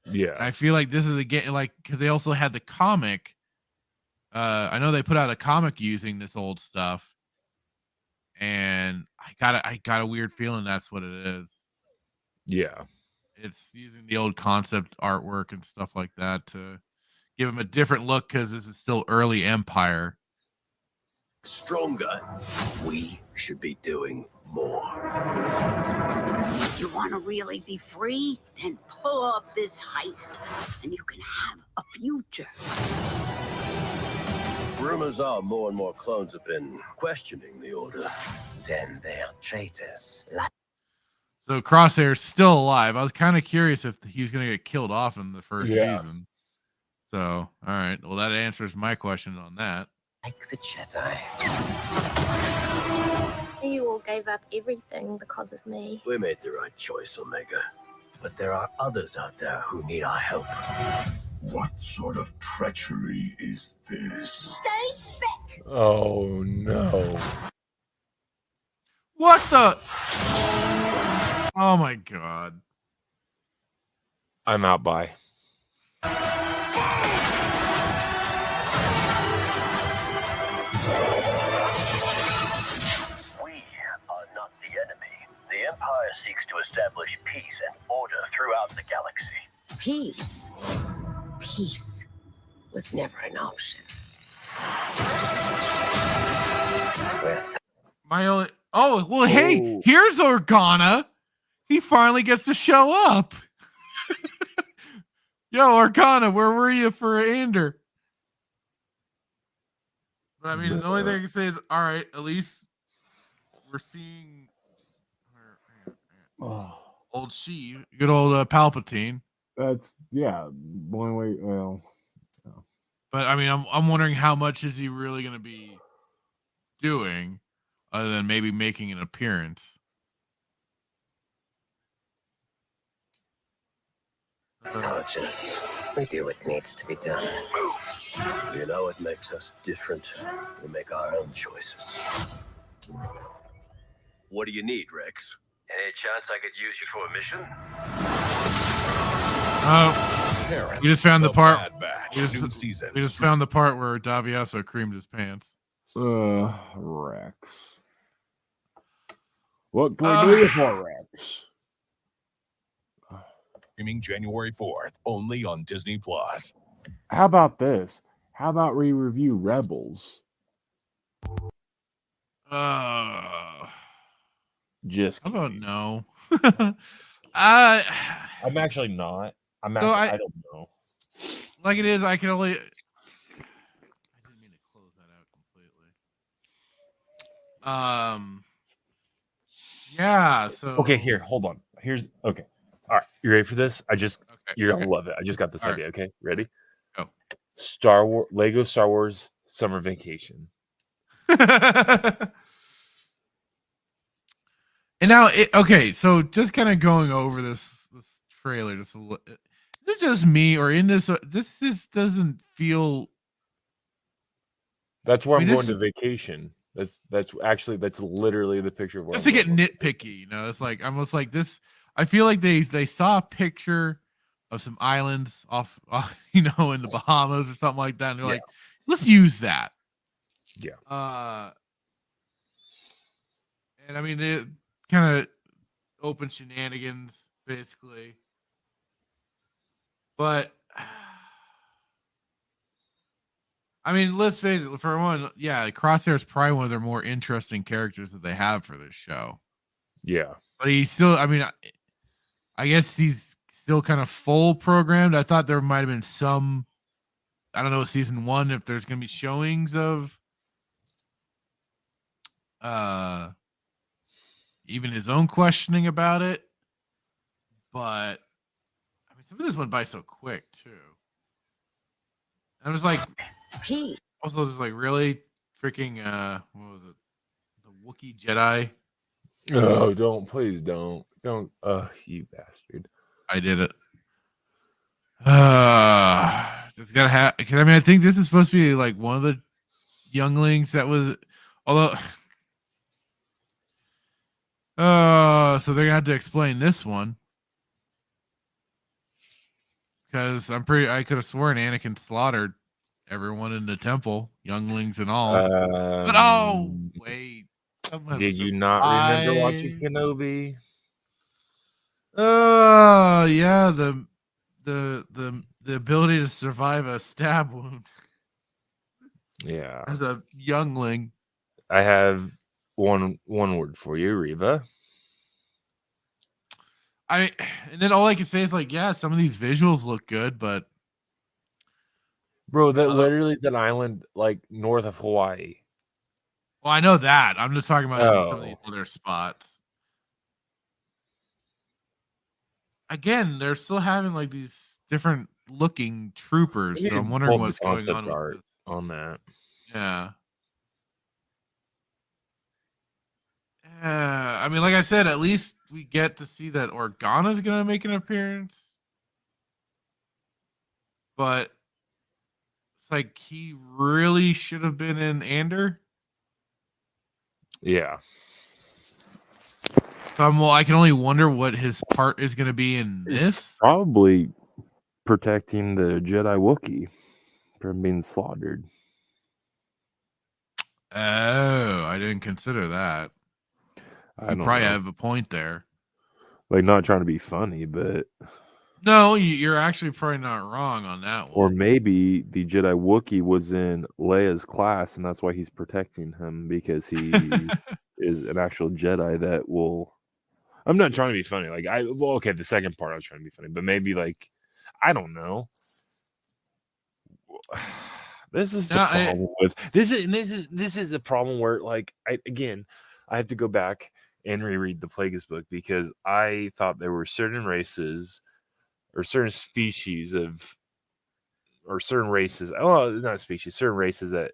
Yeah, and I feel like this is again like, because they also had the comic. I know they put out a comic using this old stuff, and I got a weird feeling that's what it is. Yeah, it's using the old concept artwork and stuff like that to give them a different look, because this is still early Empire. Stronger. We should be doing more. You want to really be free? Then pull off this heist, and you can have a future. Rumors are more and more clones have been questioning the Order. Then they're traitors. So Crosshair's still alive. I was kind of curious if he was going to get killed off in the first season. So, all right. Well, that answers my question on that. Like the Jedi. You all gave up everything because of me. We made the right choice, Omega. But there are others out there who need our help. What sort of treachery is this? Stay back! Oh no. What the? Oh my god. I'm out by. We are not the enemy. The Empire seeks to establish peace and order throughout the galaxy. Peace. Peace was never an option. My only. Oh, well, hey, here's Organa. He finally gets to show up. Yo, Organa, where were you for Ander? But I mean, the only thing I can say is, all right, at least we're seeing old She, good old Palpatine. That's one way. Well, but I mean, I'm wondering how much is he really going to be doing, other than maybe making an appearance. Soldiers, we do what needs to be done. Move. You know what makes us different? We make our own choices. What do you need, Rex? Any chance I could use you for a mission? Oh, we just found the part. We just found the part where Davioso creamed his pants. Rex. What can we do for Rex? Streaming January 4th, only on Disney Plus. How about this? How about we review Rebels? Just how about no? I'm actually not. I don't know. Like it is, I can only. I didn't mean to close that out completely. Yeah. So okay, here, hold on. Here's okay. All right, you ready for this? You're gonna okay. love it. I just got this All idea. Okay, ready? Go. Lego Star Wars Summer Vacation. And now, okay, so just kind of going over this trailer, just a little, is it just me or in this? This doesn't feel. That's where I mean, I'm going to vacation. That's literally the picture of where just I'm to get going. nitpicky, you know, it's like almost like this. I feel like they saw a picture of some islands off you know, in the Bahamas or something like that, and they're like, let's use that. Yeah. And I mean, they kind of open shenanigans basically, but I mean, let's face it. For one, yeah, Crosshair is probably one of their more interesting characters that they have for this show. Yeah, but he's still. I mean, I guess he's still kind of full programmed. I thought there might have been some. I don't know, season 1, if there's going to be showings of even his own questioning about it. But I mean, some of this went by so quick too. I was like, also just like, really freaking what was it? The Wookiee Jedi. Oh, please don't. You bastard. I did it. It's gotta have. I mean, I think this is supposed to be like one of the younglings that was. Although, so they're gonna have to explain this one because I could have sworn Anakin slaughtered everyone in the temple, younglings and all. But wait, did you not remember watching Kenobi? Oh yeah, the ability to survive a stab wound. Yeah, as a youngling. I have one word for you, Reva. And then all I can say is like, yeah, some of these visuals look good, but bro, that literally is an island like north of Hawaii. Well, I know that. I'm just talking about some of these other spots. Again, they're still having like these different looking troopers, so I'm wondering what's going on with this. On that. Yeah. I mean, like I said, at least we get to see that Organa's gonna make an appearance. But it's like he really should have been in Andor. Yeah. I can only wonder what his part is going to be in this. Probably protecting the Jedi Wookiee from being slaughtered. Oh, I didn't consider that. You probably have a point there. Like, not trying to be funny, but no, you're actually probably not wrong on that one. Or maybe the Jedi Wookiee was in Leia's class, and that's why he's protecting him, because he is an actual Jedi that will. I'm not trying to be funny. Like, okay, the second part I was trying to be funny, but maybe like, I don't know. This is the problem with this is the problem where, like, I have to go back and reread the Plagueis book, because I thought there were certain races or certain species of, or certain races, not species, certain races that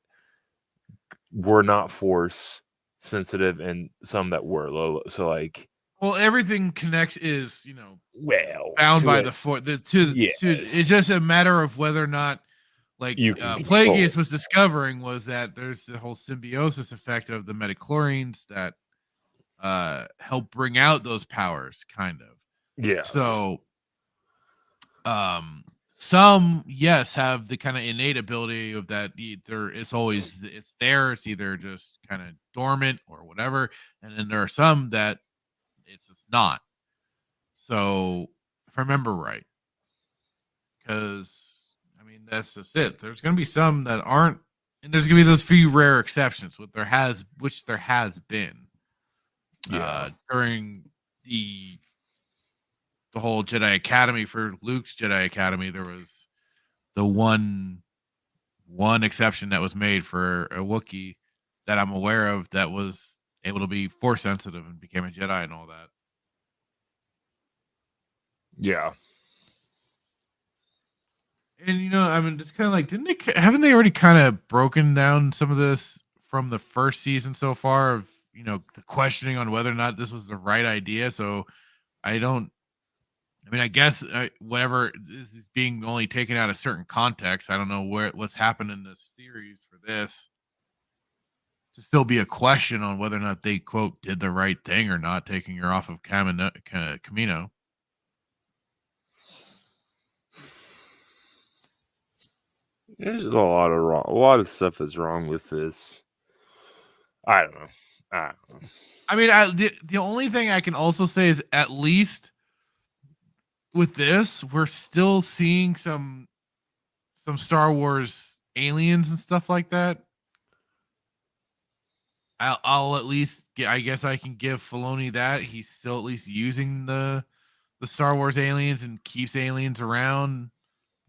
were not force sensitive, and some that were low. So like, well, everything connects is, well, bound by the force. It's just a matter of whether or not, like, Plagueis was discovering, was that there's the whole symbiosis effect of the midichlorians that help bring out those powers, kind of. Yeah. So, some have the kind of innate ability of that. It's there. It's either just kind of dormant or whatever, and then there are some that it's just not. So, if I remember right, because I mean, that's just it. There's going to be some that aren't, and there's going to be those few rare exceptions, which there has been during the whole Jedi Academy. For Luke's Jedi Academy, there was the one exception that was made for a Wookiee that I'm aware of that was able to be force sensitive and became a Jedi and all that. Yeah. And I mean, it's kind of like, haven't they already kind of broken down some of this from the first season so far of the questioning on whether or not this was the right idea? So I don't. I mean, I guess whatever is being only taken out of certain context. I don't know what's happened in the series for this to still be a question on whether or not they quote did the right thing or not, taking her off of Camino. There's a lot of stuff that's wrong with this. I don't know. I mean, the only thing I can also say is at least with this, we're still seeing some Star Wars aliens and stuff like that. I'll at least I guess I can give Filoni that he's still at least using the Star Wars aliens and keeps aliens around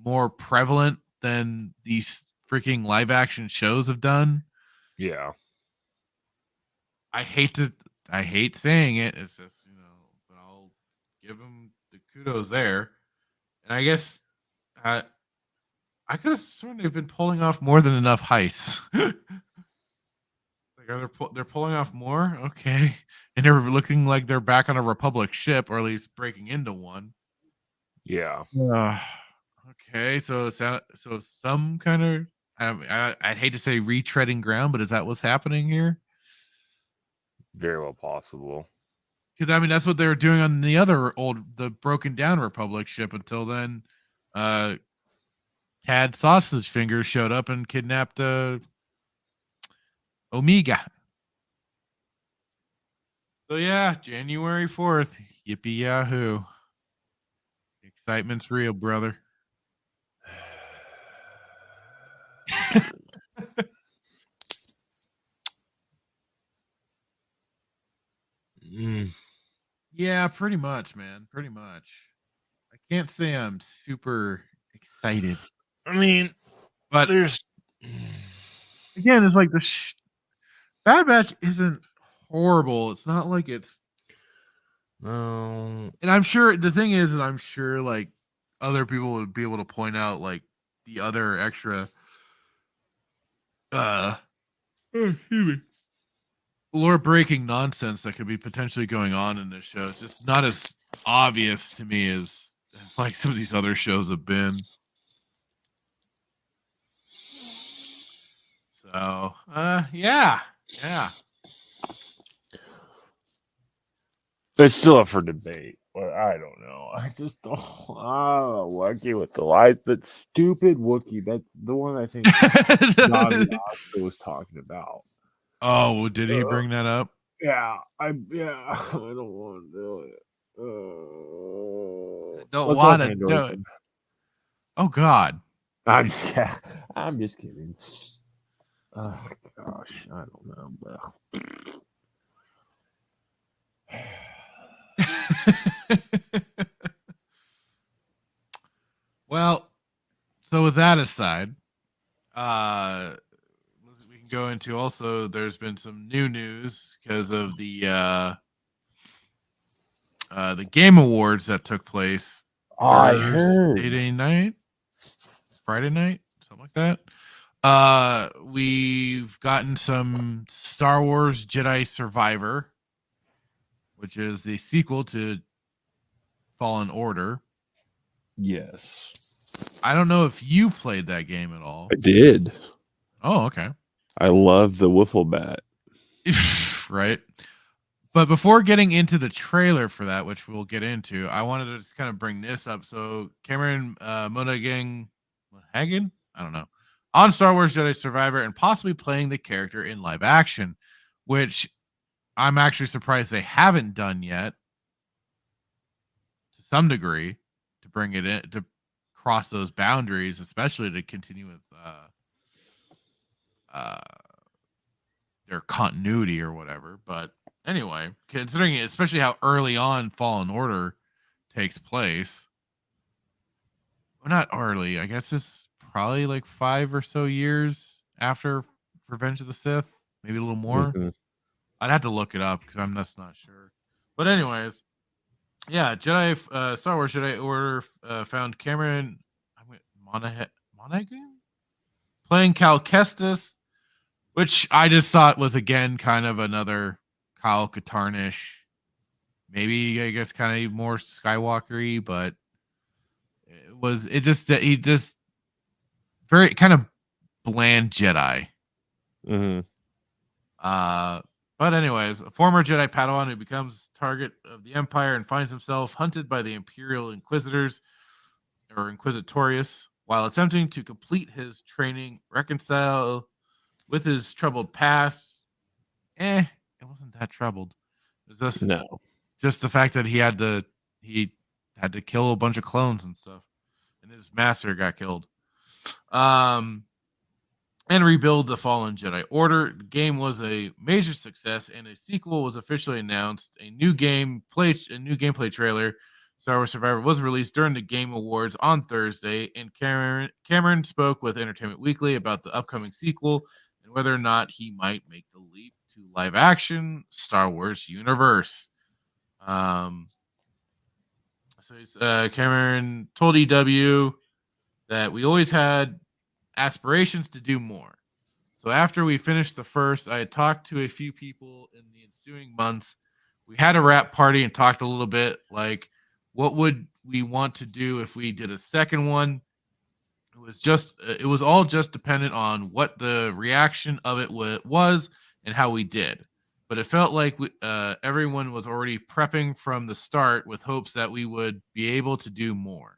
more prevalent than these freaking live action shows have done. Yeah. I hate saying it. It's just, but I'll give him the kudos there. And I guess I could have sworn they've been pulling off more than enough heists. Like, they're pulling off more? Okay. And they're looking like they're back on a Republic ship, or at least breaking into one. Yeah. Okay, so some kind of I'd hate to say retreading ground, but is that what's happening here? Very well possible. Because I mean, that's what they were doing on the broken down Republic ship until then. Tad Sausage Fingers showed up and kidnapped Omega. So yeah, January 4th. Yippee yahoo. Excitement's real, brother. Yeah, pretty much, man. Pretty much. I can't say I'm super excited. I mean, but there's again, it's like Bad Batch isn't horrible. It's not like it's no. And I'm sure the thing is, I'm sure like other people would be able to point out like the other extra lore breaking nonsense that could be potentially going on in this show. It's just not as obvious to me as like some of these other shows have been. So yeah. It's still up for debate. Well, I don't know. I just don't. Wookiee with the lights, but stupid Wookiee. That's the one I think Navi Oscar was talking about. Oh, well, did he bring that up? Yeah, I don't want to do it. Don't want to do it. Oh God. I'm just kidding. Oh gosh, I don't know, bro. Well, so with that aside, we can go into also there's been some new news because of the Game Awards that took place Friday night, something like that. We've gotten some Star Wars Jedi Survivor, which is the sequel to Fallen Order. Yes. I don't know if you played that game at all. I did. Oh, okay. I love the wiffle bat. Right. But before getting into the trailer for that, which we'll get into, I wanted to just kind of bring this up. So Cameron Monaghan, I don't know, on Star Wars Jedi Survivor and possibly playing the character in live action, which I'm actually surprised they haven't done yet to some degree to bring it in, to cross those boundaries, especially to continue with their continuity or whatever. But anyway, considering especially how early on Fallen Order takes place, well, not early, I guess it's probably like 5 or so years after Revenge of the Sith, maybe a little more. I'd have to look it up because I'm just not sure. But anyways, Yeah, Star Wars Jedi Order found Cameron Monaghan playing Cal Kestis, which I just thought was again kind of another Kyle Katarnish, maybe I guess kind of more Skywalker-y, but he just very kind of bland Jedi. Mm-hmm. But anyways, a former Jedi Padawan who becomes target of the Empire and finds himself hunted by the Imperial Inquisitors or Inquisitorius while attempting to complete his training, reconcile with his troubled past. It wasn't that troubled. It was just the fact that he had to kill a bunch of clones and stuff, and his master got killed. And rebuild the fallen Jedi Order. The game was a major success, and a sequel was officially announced. A new gameplay trailer, Star Wars Survivor, was released during the Game Awards on Thursday, and Cameron spoke with Entertainment Weekly about the upcoming sequel and whether or not he might make the leap to live-action Star Wars universe. Cameron told EW that we always had aspirations to do more. So after we finished the first, I had talked to a few people in the ensuing months. We had a wrap party and talked a little bit like what would we want to do if we did a second one. It was all just dependent on what the reaction of it was and how we did. But it felt like everyone was already prepping from the start with hopes that we would be able to do more.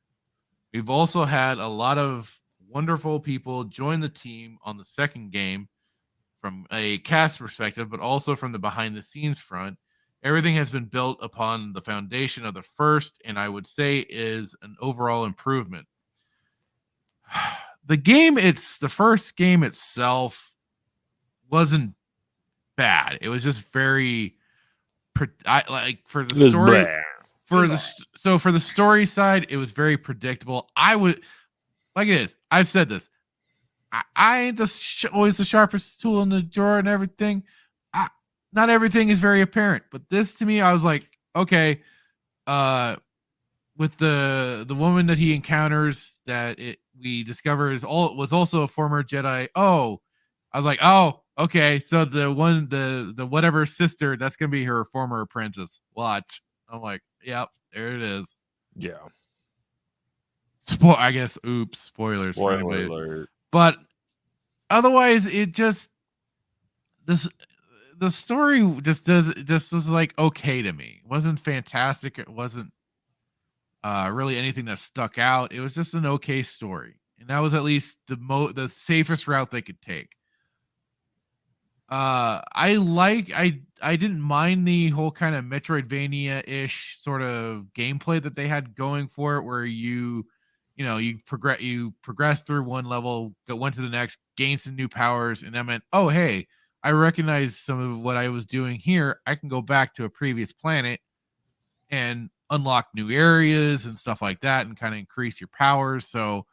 We've also had a lot of wonderful people join the team on the second game from a cast perspective, but also from the behind the scenes front. Everything has been built upon the foundation of the first, and I would say is an overall improvement. The first game itself wasn't bad. It was just very for the story. For the story side, it was very predictable. Like it is. I've said this. I ain't always the sharpest tool in the drawer and everything. Not everything is very apparent, but this to me, I was like, okay. With the woman that he encounters, we discover was also a former Jedi. Oh, I was like, oh, okay. So the whatever sister, that's gonna be her former apprentice. Watch. I'm like, yep, there it is. Yeah. I guess. Oops, spoilers. Spoiler alert. But otherwise, it just the story just was like okay to me. It wasn't fantastic. It wasn't really anything that stuck out. It was just an okay story, and that was at least the safest route they could take. I didn't mind the whole kind of Metroidvania-ish sort of gameplay that they had going for it, where you progress through one level, went to the next, gain some new powers, and that meant, oh hey, I recognize some of what I was doing here. I can go back to a previous planet and unlock new areas and stuff like that, and kind of increase your powers. So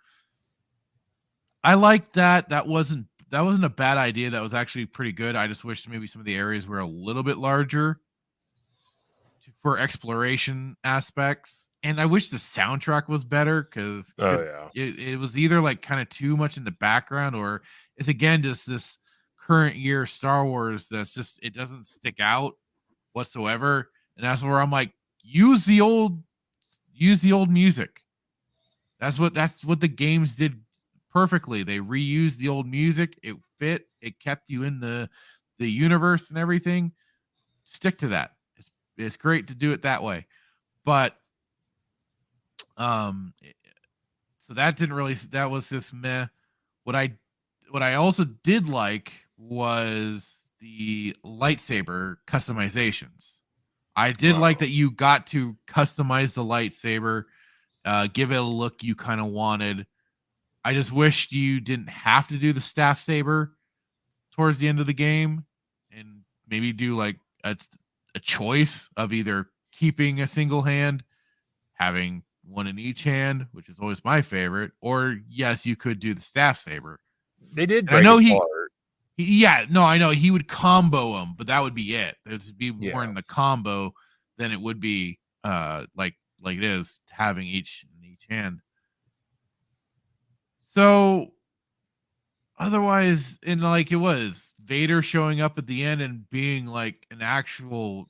I like that. That wasn't a bad idea. That was actually pretty good. I just wish maybe some of the areas were a little bit larger for exploration aspects, and I wish the soundtrack was better because it was either like kind of too much in the background, or it's again just this current year Star Wars that's just, it doesn't stick out whatsoever. And that's where I'm like, use the old music. That's what the games did perfectly. They reused the old music. It fit. It kept you in the universe and everything. Stick to that. It's great to do it that way. But so that was just meh. What I also did like was the lightsaber customizations. I did like that you got to customize the lightsaber, give it a look you kind of wanted. I just wished you didn't have to do the staff saber towards the end of the game, and maybe do like a choice of either keeping a single hand, having one in each hand, which is always my favorite, or yes, you could do the staff saber. They did. I know I know he would combo them, but that would be it. There'd be more in the combo than it would be like it is having each in each hand. So otherwise, in like it was Vader showing up at the end and being like an actual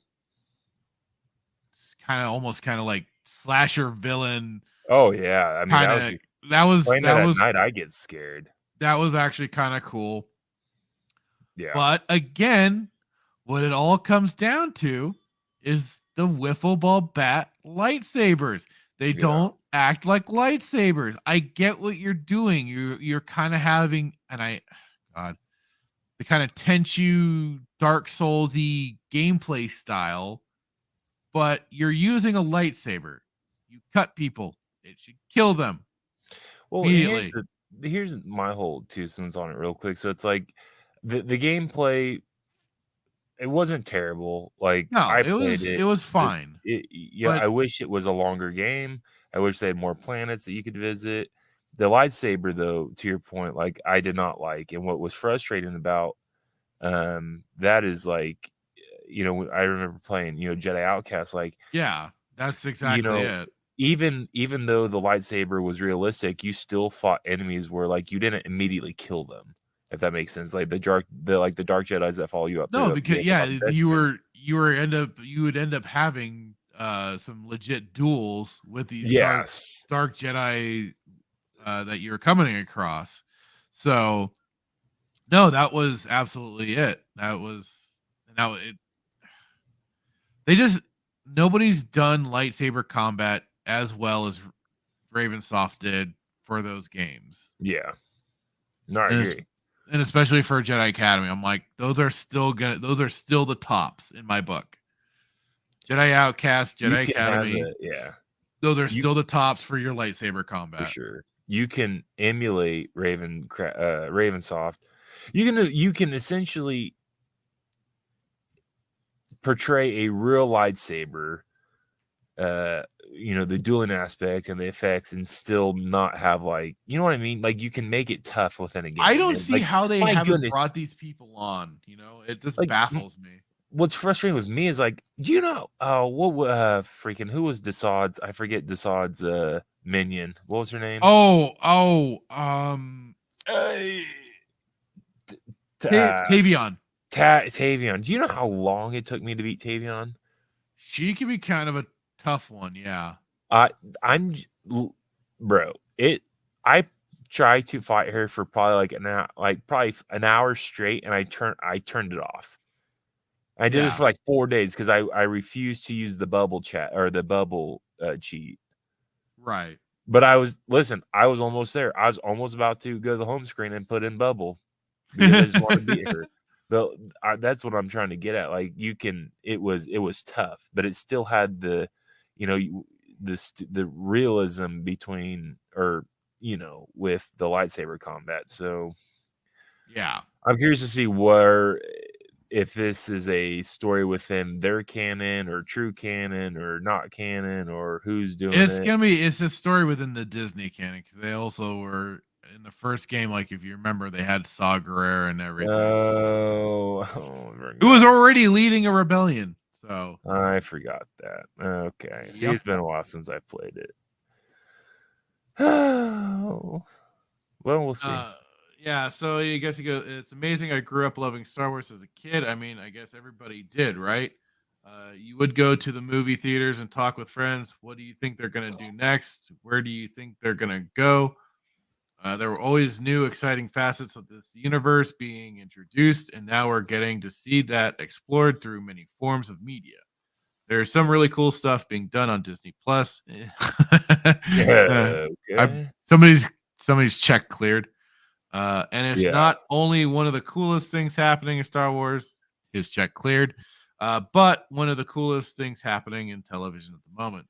almost kind of like slasher villain. Oh yeah, I mean that was playing that at night. I get scared. That was actually kind of cool. Yeah, but again, what it all comes down to is the wiffle ball bat lightsabers. They don't act like lightsabers. I get what you're doing. You're kind of having, they kind of Tenchu Dark Souls-y gameplay style, but you're using a lightsaber. You cut people, it should kill them. Well, immediately. Here's my whole 2 cents on it real quick. So it's like the gameplay, it wasn't terrible. Like No, I it played was fine. But I wish it was a longer game. I wish they had more planets that you could visit. The lightsaber, though, to your point, like I did not like, and what was frustrating about that is like, I remember playing, Jedi Outcast, like yeah, that's exactly it. Even though the lightsaber was realistic, you still fought enemies where like you didn't immediately kill them, if that makes sense. Like the dark Jedis that follow you up. No, because you would end up having some legit duels with these dark Jedi that you're coming across. So no, that was absolutely it. Nobody's done lightsaber combat as well as Ravensoft did for those games. Yeah. No, I agree. And especially for Jedi Academy, I'm like, those are still the tops in my book. Jedi Outcast, Jedi Academy, those are still the tops for your lightsaber combat. For sure. You can emulate Ravensoft. You can essentially portray a real lightsaber, the dueling aspect and the effects, and still not have like, you know what I mean? Like you can make it tough within a game. I don't see how they haven't brought these people on. It just baffles me. What's frustrating with me is like, do you know who was Desaad's? I forget Desaad's minion. What was her name? Tavion. Tavion. Do you know how long it took me to beat Tavion? She can be kind of a tough one, yeah. I tried to fight her for probably an hour straight, and I turned it off. I did it for like 4 days because I refused to use the bubble chat or the bubble cheat. Right. But I was almost there. I was almost about to go to the home screen and put in bubble because I just wanted to beat her. But that's what I'm trying to get at. Like it was tough, but it still had the, the realism between, with the lightsaber combat. So yeah, I'm curious to see if this is a story within their canon or true canon or not canon, or who's doing it. It's a story within the Disney canon, because they also were in the first game. Like if you remember, they had Saw Gerrera and everything. Who was already leading a rebellion. So I forgot that. Okay, see, it's been a while since I played it. Well, we'll see. Yeah, so I guess it's amazing. I grew up loving Star Wars as a kid. I mean, I guess everybody did, right? You would go to the movie theaters and talk with friends. What do you think they're going to do next? Where do you think they're going to go? There were always new, exciting facets of this universe being introduced, and now we're getting to see that explored through many forms of media. There's some really cool stuff being done on Disney Plus. Somebody's check cleared. And it's not only one of the coolest things happening in Star Wars, his check cleared, but one of the coolest things happening in television at the moment.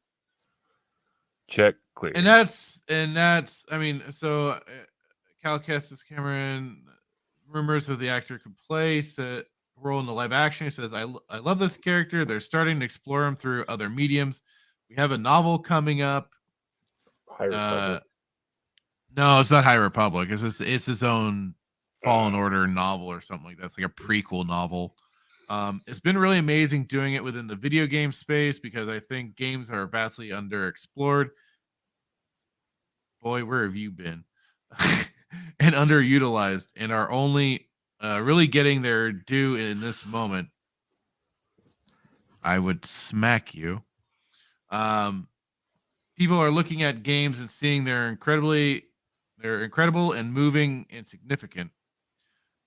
Check cleared. And that's I mean, so Cal Kestis Cameron, rumors of the actor could play a role in the live action. He says, I love this character. They're starting to explore him through other mediums. We have a novel coming up. No, it's not High Republic. It's his own Fallen Order novel or something like that. It's like a prequel novel. It's been really amazing doing it within the video game space because I think games are vastly underexplored. Boy, where have you been? And underutilized, and are only really getting their due in this moment. I would smack you. People are looking at games and seeing they're incredible and moving and significant.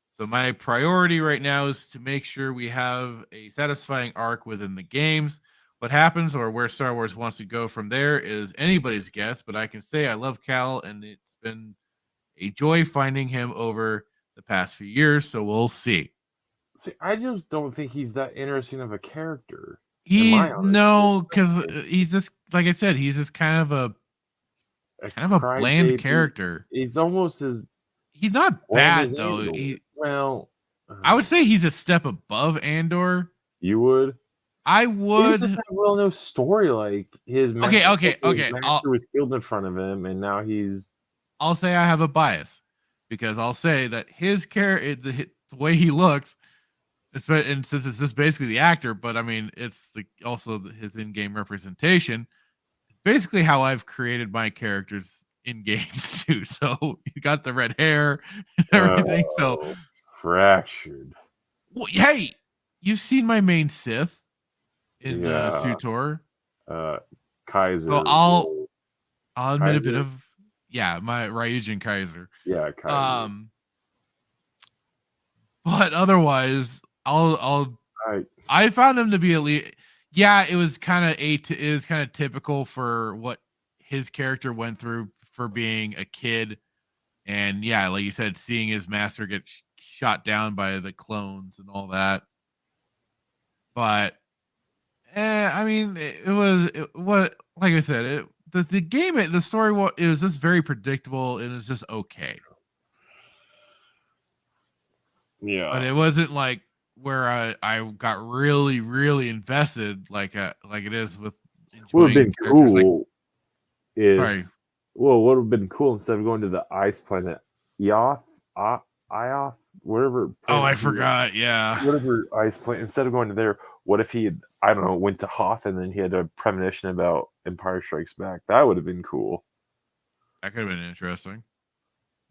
So my priority right now is to make sure we have a satisfying arc within the games. What happens or where Star Wars wants to go from there is anybody's guess, but I can say I love Cal, and it's been a joy finding him over the past few years, so we'll see. See, I just don't think he's that interesting of a character. Because he's just, like I said, he's just kind of a bland character. He's almost as he's not bad though. I would say he's a step above Andor. You would? I would. He just have no story. Like his okay. master was killed in front of him, and now he's. I'll say I have a bias because I'll say that his character, the way he looks. And since it's just basically the actor, but I mean, it's also his in-game representation. It's basically how I've created my characters in games too. So you got the red hair and everything. So fractured. Well, hey, you've seen my main Sith in Sutor. Kaiser. So I'll admit a bit of my Ryujin Kaiser. Yeah, Kaiser. But otherwise. I found him to be elite. Yeah, it was kind of typical for what his character went through for being a kid, and yeah, like you said, seeing his master get shot down by the clones and all that. But I mean, it was like I said, the game, the story it was just very predictable, and it was just okay. Yeah, but it wasn't like where I got really, really invested like it is with what would have been cool what would have been cool instead of going to the ice planet Ioth, whatever. I forgot. Yeah, whatever ice planet. Instead of going to there, what if he had, I don't know, went to Hoth and then he had a premonition about Empire Strikes Back? That would have been cool. That could have been interesting.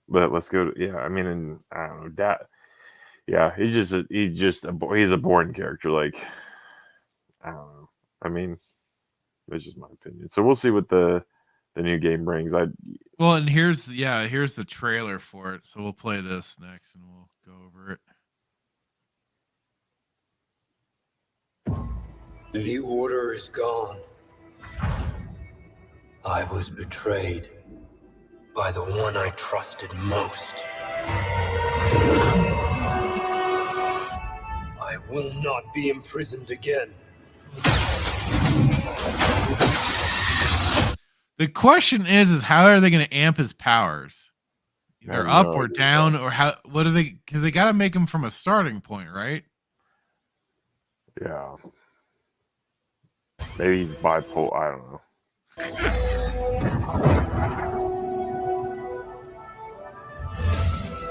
But let's go to I mean, and I don't know that. Yeah, he's a boring character. Like, I don't know. I mean, that's just my opinion. So we'll see what the new game brings. And here's the trailer for it. So we'll play this next and we'll go over it. The order is gone. I was betrayed by the one I trusted most. I will not be imprisoned again. The question is how are they going to amp his powers? Either up or down, or what are they? Because they got to make him from a starting point, right? Yeah. Maybe he's bipolar. I don't know.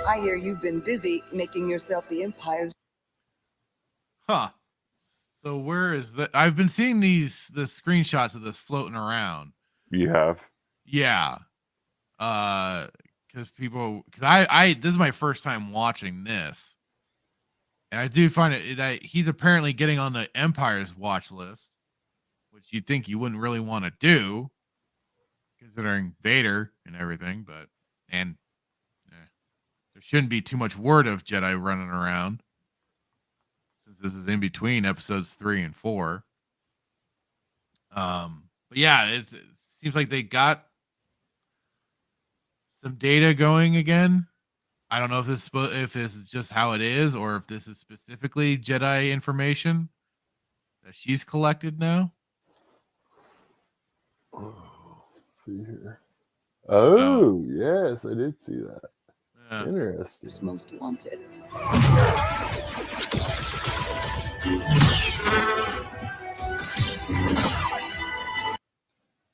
I hear you've been busy making yourself the Empire's. Huh. So where is that? I've been seeing the screenshots of this floating around. You have? Yeah. Because I this is my first time watching this, and I do find it that he's apparently getting on the Empire's watch list, which you'd think you wouldn't really want to do, considering Vader and everything. But there shouldn't be too much word of Jedi running around, since this is in between episodes 3 and 4. But yeah, it seems like they got some data going again. I don't know if this is just how it is, or if this is specifically Jedi information that she's collected now. Let's see here. Oh, yes, I did see that. Yeah. Interesting. Who's most wanted.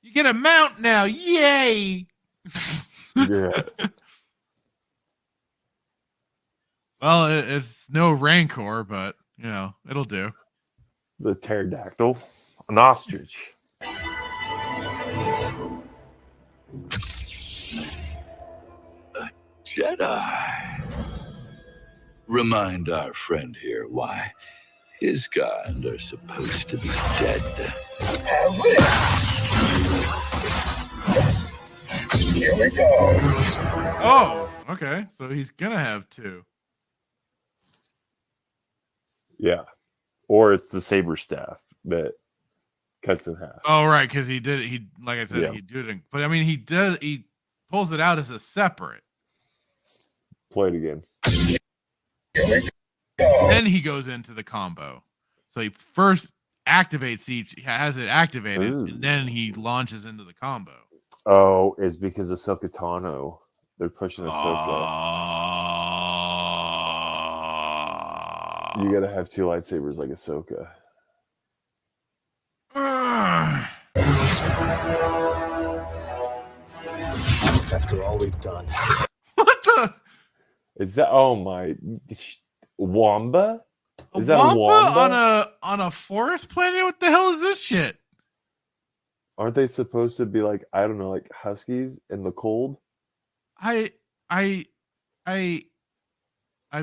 You get a mount now, yay! Yeah. Well, it's no Rancor, but You know, it'll do. The pterodactyl, an ostrich. Jedi. Remind our friend here why his kind are supposed to be dead. Here we go. Oh, okay. So he's gonna have 2. Yeah. Or it's the saber staff that cuts in half. Oh, right, because he like I said, he did it. But I mean, he pulls it out as a separate. Play it again. Then he goes into the combo. So he first activates has it activated, and then he launches into the combo. Oh, it's because of Ahsoka Tano. They're pushing Ahsoka. You gotta have 2 lightsabers like Ahsoka. After all we've done. What the? Is that? Oh my! Wamba? Is that Wampa a Wamba on a forest planet? What the hell is this shit? Aren't they supposed to be like, I don't know, like huskies in the cold? I've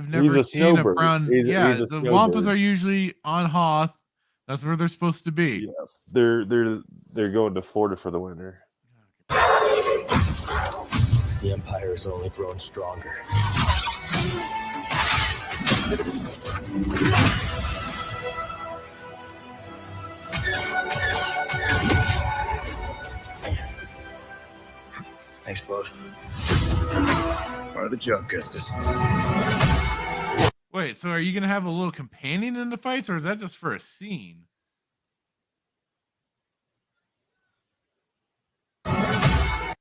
never seen a brown. He's the snowbird. Wampas are usually on Hoth. That's where they're supposed to be. Yeah, they're going to Florida for the winter. The Empire has only grown stronger. Thanks, bud. Part of the job, Gustus. Wait, so are you gonna have a little companion in the fights, or is that just for a scene? Because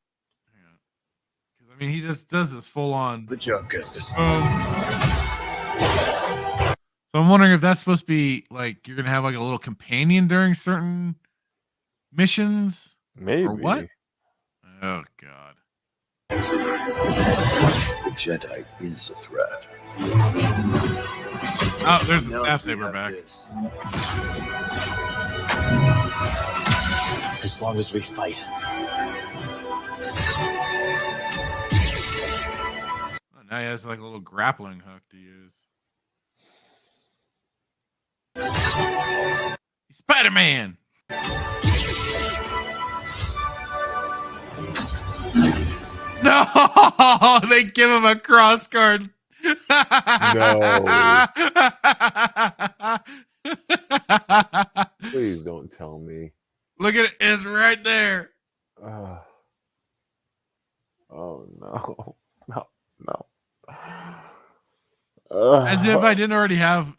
I mean, he just does this full on. The job, Gustus. So I'm wondering if that's supposed to be like you're gonna have like a little companion during certain missions, maybe, or what? Oh God. The Jedi is a threat. Oh, there's the staff saber back. As long as we fight. Oh, now he has like a little grappling hook to use. He's Spider-Man. No, they give him a cross guard. No. Please don't tell me. Look at it. It's right there. Oh no. No. As if I didn't already have,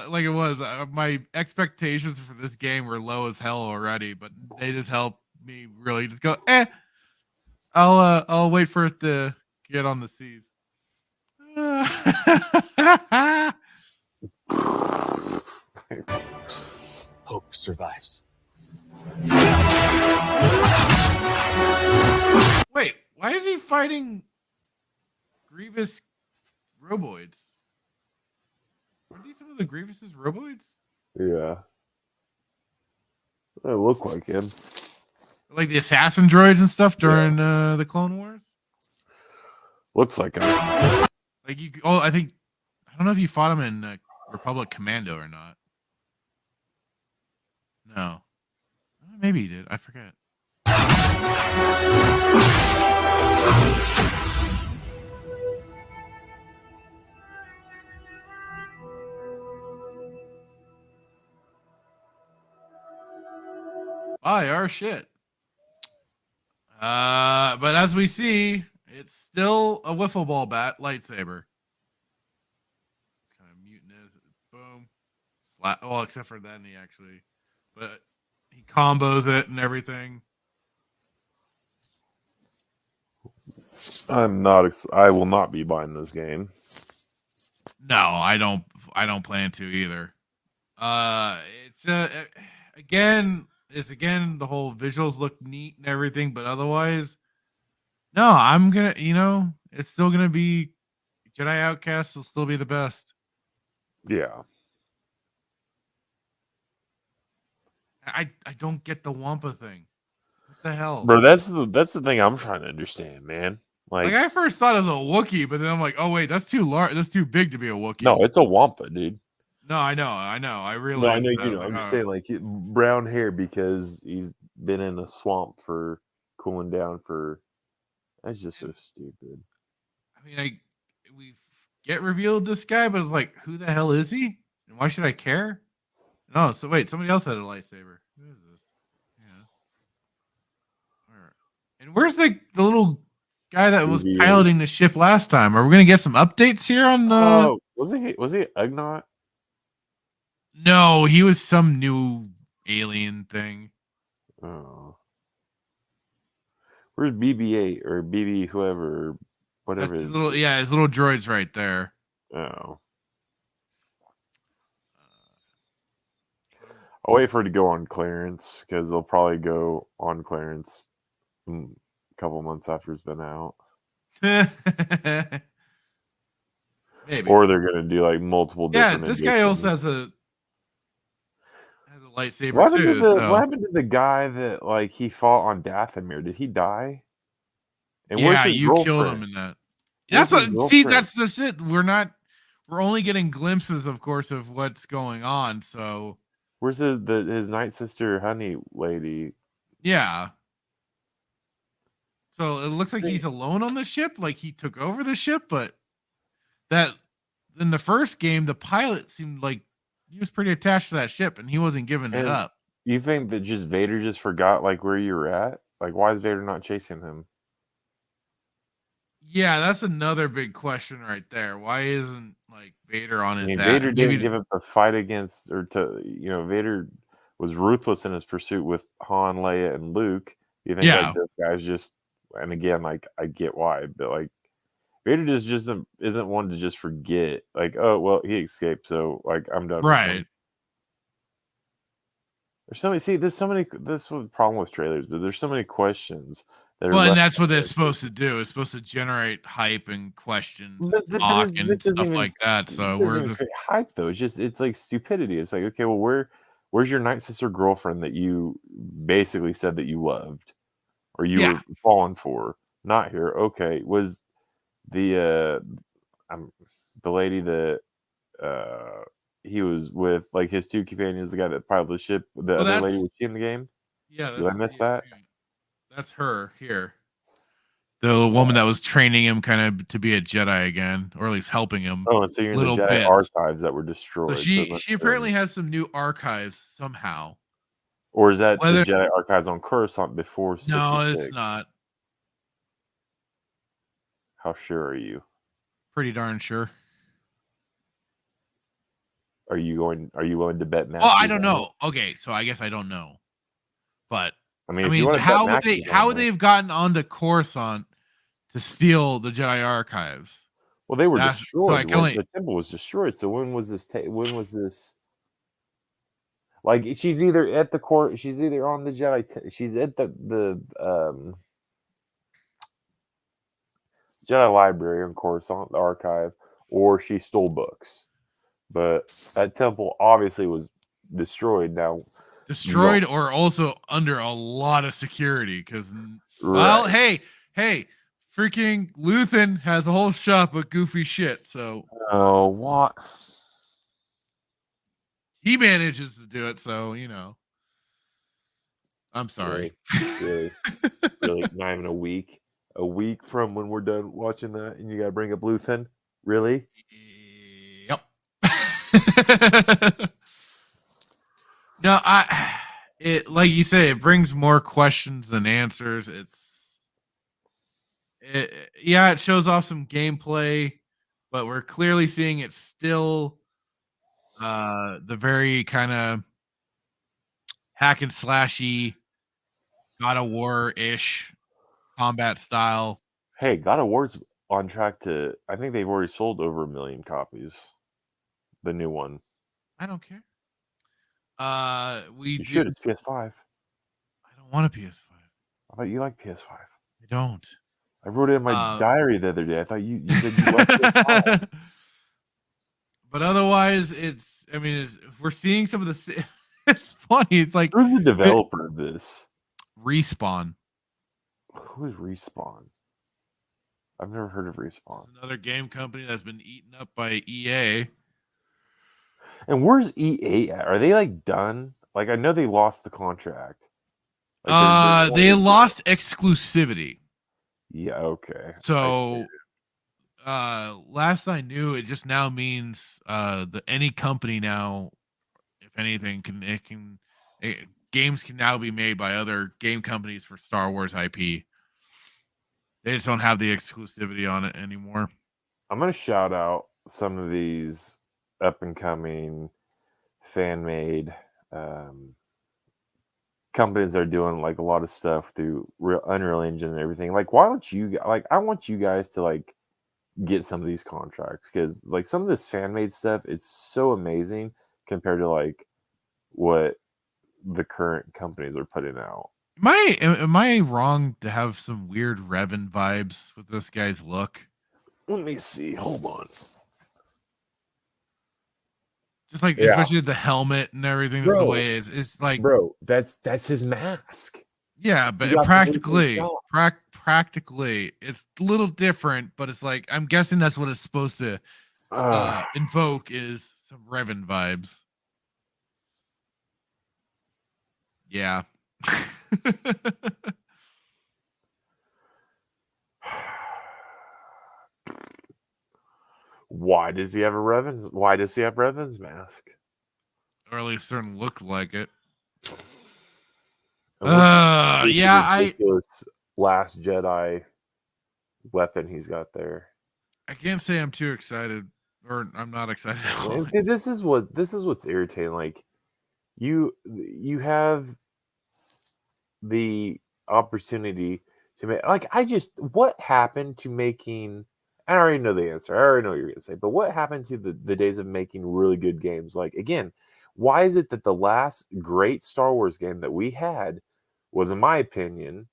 like it was, my expectations for this game were low as hell already, but they just helped me really just go, I'll wait for it to get on the seas. Hope survives. Wait, why is he fighting Grievous roboids? Aren't these some of the Grievous's roboids? Yeah. They look like him. Like the assassin droids and stuff during the Clone Wars? Looks like him. Like I don't know if you fought him in Republic Commando or not. No. Maybe he did. I forget. Buy our shit. But as we see, it's still a wiffle ball bat lightsaber. It's kind of mutant as boom. Well, except for then but he combos it and everything. I will not be buying this game. No, I don't plan to either. It's the whole visuals look neat and everything, but otherwise, no, I'm gonna, it's still gonna be Jedi Outcast will still be the best. Yeah. I don't get the Wampa thing. What the hell, bro? That's the thing I'm trying to understand, man. Like I first thought it was a Wookiee, but then I'm like, oh wait, that's too large. That's too big to be a Wookiee. No, it's a Wampa, dude. No, I know. I No, I realized. know That. you know. I'm just saying, like brown hair because he's been in a swamp for cooling down for. That's just so stupid. I mean, we get revealed this guy, but it's like, who the hell is he? And why should I care? No, so wait, somebody else had a lightsaber. Who is this? Yeah. And where's the little guy that was piloting the ship last time? Are we gonna get some updates here on the? Was he Ugnaught? No, he was some new alien thing. Oh. Where's BB-8 or BB whoever or whatever? That's his little droid's right there. Oh. I'll wait for it to go on clearance because they'll probably go on clearance a couple months after it's been out. Maybe. Or they're gonna do like multiple different. Yeah, this guy also has a lightsaber what too. What happened to the guy that like he fought on Dathomir? Did he die? And yeah, you killed him in that. That's what. See, that's the shit. We're only getting glimpses, of course, of what's going on. So where's his night sister, honey lady? Yeah. So it looks like he's alone on the ship. Like he took over the ship, but that in the first game, the pilot seemed like he was pretty attached to that ship, and he wasn't giving it up. You think that just Vader just forgot like where you were at? Like, why is Vader not chasing him? Yeah, that's another big question right there. Why isn't like Vader on his ass? Vader didn't give up the fight against, or to Vader was ruthless in his pursuit with Han, Leia, and Luke. You think like those guys just, and again, like I get why, but like Vader just isn't one to just forget. Like, oh well, he escaped, so like I'm done. Right. There's so many. See, this is the problem with trailers, but there's so many questions. Well, and that's what it's supposed to do. It's supposed to generate hype and questions, and talk, and stuff like that. So we're just hype though. It's like stupidity. It's like, okay, well, where's your night sister girlfriend that you basically said that you loved or you were falling for? Not here. Okay, was the lady that he was with, like his two companions, the guy that piloted the ship, the other lady, was she in the game? Yeah, did I miss that? That's her here. The woman that was training him kind of to be a Jedi again, or at least helping him. Oh, and so you're in the Jedi archives that were destroyed. So she apparently has some new archives somehow. Or is that the Jedi archives on Coruscant before 66? No, it's not. How sure are you? Pretty darn sure. Are you willing to bet now? Oh, I don't know. Okay, so I guess I don't know. But I mean how would they have gotten onto Coruscant to steal the Jedi archives? Well, they were destroyed. So the temple was destroyed. So when was this? When was this? Like she's either at the court. She's either on the Jedi. She's at the Jedi library on Coruscant, the archive, or she stole books. But that temple obviously was destroyed now. Destroyed or also under a lot of security because, well, hey, freaking Luthen has a whole shop of goofy shit. So, oh, what? He manages to do it. So, I'm sorry. Really? Not even a week. A week from when we're done watching that, and you got to bring up Luthen? Really? Yep. No, like you say, it brings more questions than answers. It shows off some gameplay, but we're clearly seeing it's still the very kind of hack and slashy God of War-ish combat style. Hey, God of War's on track to, I think they've already sold over 1 million copies. The new one. I don't care. It's PS5. I don't want a PS5. I thought you liked PS5. I don't. I wrote it in my diary the other day. I thought you said you loved PS5. But otherwise, we're seeing some of the it's funny. It's like who's the developer of this? Respawn. Who is Respawn? I've never heard of Respawn. It's another game company that's been eaten up by EA. And where's EA at? Are they like done? Like I know they lost the contract. Like, they lost exclusivity. Yeah, okay. So last I knew, it just now means any company now, if anything, games can now be made by other game companies for Star Wars IP. They just don't have the exclusivity on it anymore. I'm gonna shout out some of these up and coming fan made companies that are doing like a lot of stuff through Unreal Engine and everything. Like, why don't you like? I want you guys to like get some of these contracts because like some of this fan made stuff, it's so amazing compared to like what the current companies are putting out. Am I wrong to have some weird Revan vibes with this guy's look? Let me see. Hold on. Just like, especially the helmet and everything, is the way it's like, bro. That's his mask. Yeah, but practically, it's a little different. But it's like I'm guessing that's what it's supposed to invoke is some Revan vibes. Yeah. Why does he have Revan's mask? Or at least certain look like it. Last Jedi weapon he's got there. I can't say I'm too excited, or I'm not excited. And see, this is what's irritating. Like, you have the opportunity to make what happened to making. I already know the answer. I already know what you're gonna say. But what happened to the days of making really good games? Like, again, why is it that the last great Star Wars game that we had was, in my opinion,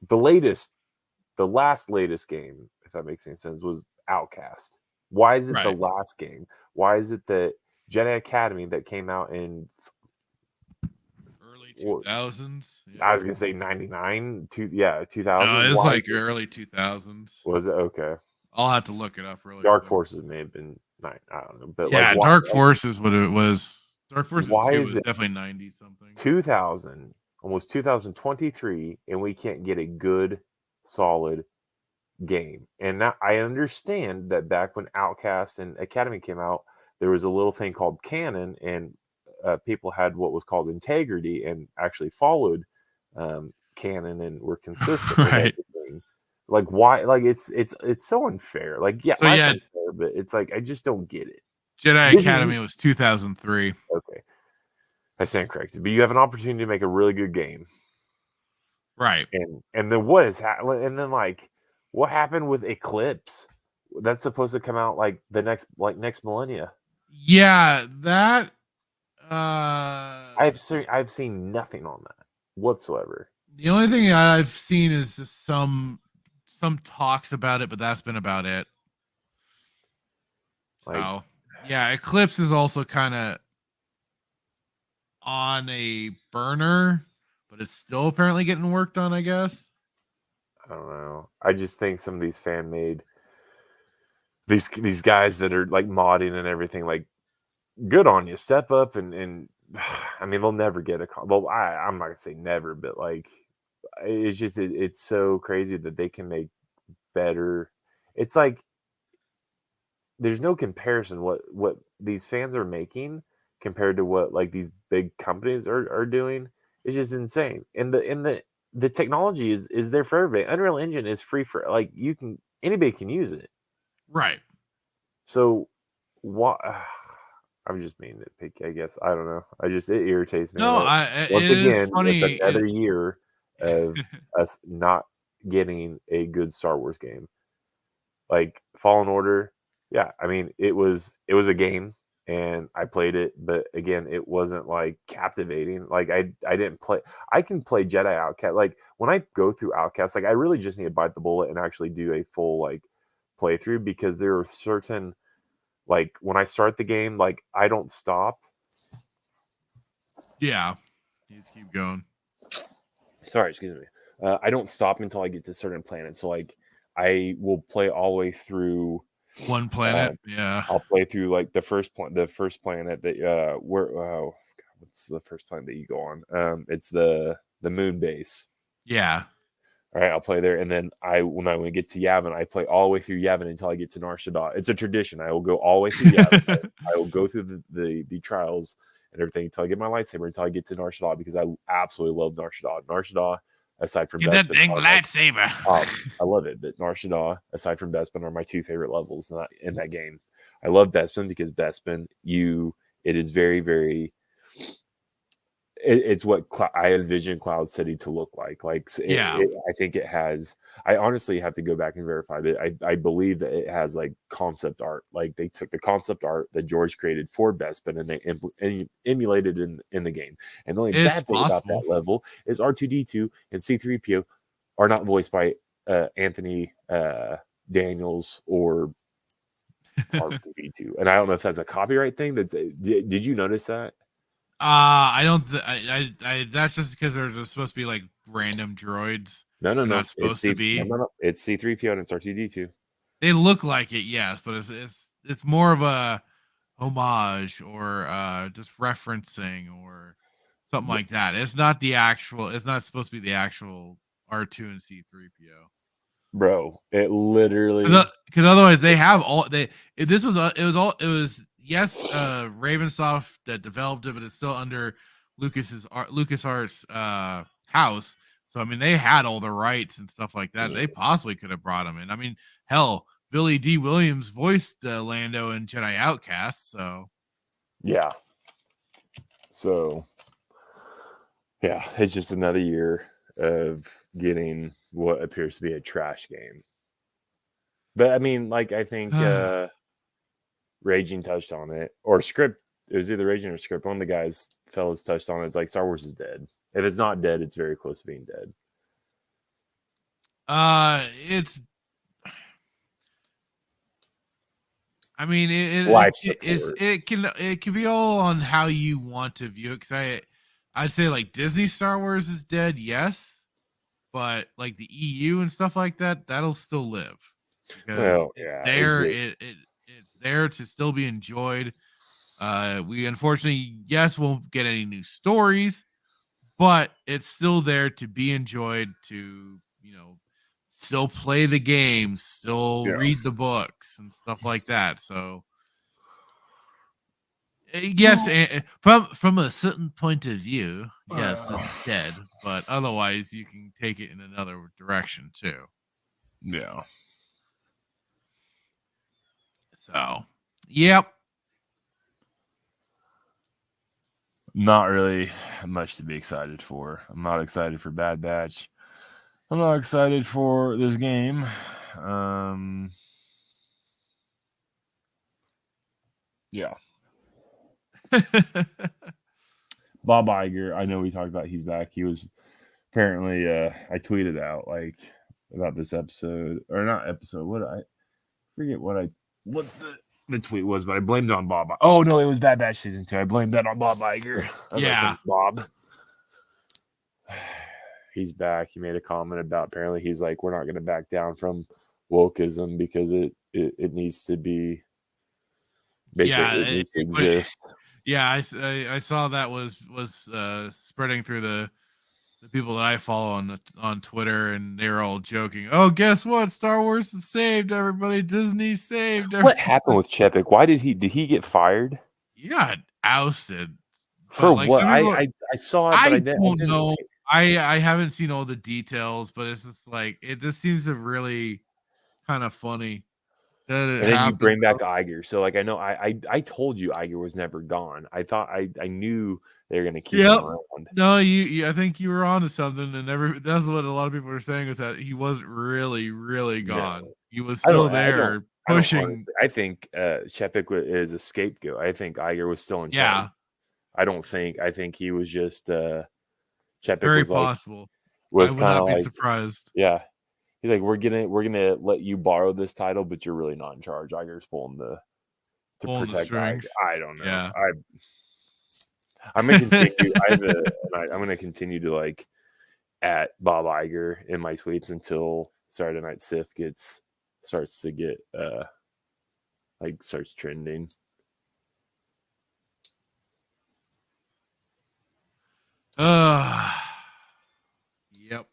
the last latest game, if that makes any sense, was Outcast? Why is it the last game? Why is it the Jedi Academy that came out in early 2000s? Yeah. I was gonna say 99, 2000. No, it was like early 2000s. Was it? Okay. I'll have to look it up really. Dark Forces may have been I don't know, but yeah, Dark Forces what it was. Dark Forces 2 was definitely 90 something. 2000, almost 2023, and we can't get a good, solid game. And now I understand that back when Outcast and Academy came out, there was a little thing called canon, and people had what was called integrity and actually followed canon and were consistent. Right. With everything. Like, why? Like, it's so unfair. Like, yeah, so, yeah, unfair, but it's like I just don't get it. Jedi Academy was 2003. Okay, I stand corrected, but you have an opportunity to make a really good game, right? And then what is and then like what happened with Eclipse? That's supposed to come out like the next millennia. Yeah, that I've seen nothing on that whatsoever. The only thing I've seen is just some talks about it, but that's been about it. So, yeah, Eclipse is also kind of on a burner, but it's still apparently getting worked on, I guess. I don't know. I just think some of these fan made these guys that are like modding and everything, like, good on you. Step up and I mean, they'll never get a well, I'm not gonna say never, but like it's just it's so crazy that they can make better. It's like there's no comparison what these fans are making compared to what like these big companies are doing. It's just insane. And the technology is there for everybody. Unreal Engine is free for like anybody can use it. Right. So what I'm just being nitpicky, I guess. I don't know. It irritates me. No, once again, funny. It's another year of us not getting a good Star Wars game. Like Fallen Order, yeah. I mean, it was a game, and I played it, but again, it wasn't like captivating. Like I didn't play. I can play Jedi Outcast. Like when I go through Outcast, like I really just need to bite the bullet and actually do a full like playthrough because there are certain. Like when I start the game, like I don't stop Yeah. You just keep going. Sorry, excuse me. I don't stop until I get to certain planets. So like I will play all the way through one planet. Yeah. I'll play through like the first planet that what's the first planet that you go on? It's the moon base. Yeah. All right, I'll play there, and then when I get to Yavin, I play all the way through Yavin until I get to Nar Shaddaa. It's a tradition. I will go all the way through Yavin. I will go through the trials and everything until I get my lightsaber, until I get to Nar Shaddaa, because I absolutely love Nar Shaddaa. Nar Shaddaa, aside from get that dang lightsaber. I love it. But Nar Shaddaa, aside from Bespin, are my two favorite levels in that game. I love Bespin because Bespin, it is very, very. It's what I envision Cloud City to look like. I think it has. I honestly have to go back and verify that. I believe that it has like concept art. Like they took the concept art that George created for Bespin and they emulated in the game. And the only bad thing about that level is R2D2 and C3PO are not voiced by Anthony Daniels or R2D2. And I don't know if that's a copyright thing. Did you notice that? I don't. I that's just because there's supposed to be like random droids. No. Not supposed to be. No. It's C3PO and it's R2D2. They look like it, yes, but it's more of a homage or just referencing or something like that. It's not the actual. It's not supposed to be the actual R2 and C3PO. Bro, it literally because otherwise they have all they. It was. Yes, Ravensoft that developed it, but it's still under LucasArts house. So I mean, they had all the rights and stuff like that. They possibly could have brought them in. I mean, hell, Billy D. Williams voiced Lando in Jedi Outcast. So yeah, it's just another year of getting what appears to be a trash game. But I mean, like I think. Raging touched on it, or Script. It was either Raging or Script. One of the fellas touched on it. It's like Star Wars is dead. If it's not dead, it's very close to being dead. It's. I mean, it can be all on how you want to view it. Because I'd say like Disney Star Wars is dead, yes, but like the EU and stuff like that, that'll still live. Because it's there to still be enjoyed. We unfortunately, won't get any new stories, but it's still there to be enjoyed, to, still play the games, still read the books and stuff like that. So yes, from a certain point of view, yes, it's dead, but otherwise you can take it in another direction too. Yeah. So, yep. Not really much to be excited for. I'm not excited for Bad Batch. I'm not excited for this game. Yeah. Bob Iger, I know we talked about he's back. He was apparently I tweeted out like about this episode, or not episode, what the tweet was, but I blamed it on Bob. Oh no, it was Bad Batch season 2. I blamed that on Bob Iger. Yeah, Bob. He's back. He made a comment about, apparently he's like, we're not going to back down from wokeism because it needs to be basically it needs to exist. Yeah, I saw that was spreading through the people that I follow on Twitter, and they were all joking. Oh, guess what? Star Wars is saved, everybody. Disney saved everybody. What happened with Chepik? Why did he get fired? He got ousted. For what? People, I saw it, but I don't know. I haven't seen all the details, but it's just like, it just seems to really kind of funny. And then you bring back Iger. So like, I know I told you Iger was never gone. I thought I knew they were going to keep him around. No, I think you were onto something, and that's what a lot of people are saying, is that he wasn't really gone. No. He was still there pushing. I think Chepik is a scapegoat. I think Iger was still in charge. I think he was just Chepik. Very was possible. Was I would not be like, surprised. Yeah. He's like, we're gonna let you borrow this title, but you're really not in charge. Iger's pulling the strings. I don't know. Yeah. I'm gonna continue. I'm gonna continue to like at Bob Iger in my tweets until Saturday Night Sith starts to get starts trending. Yep.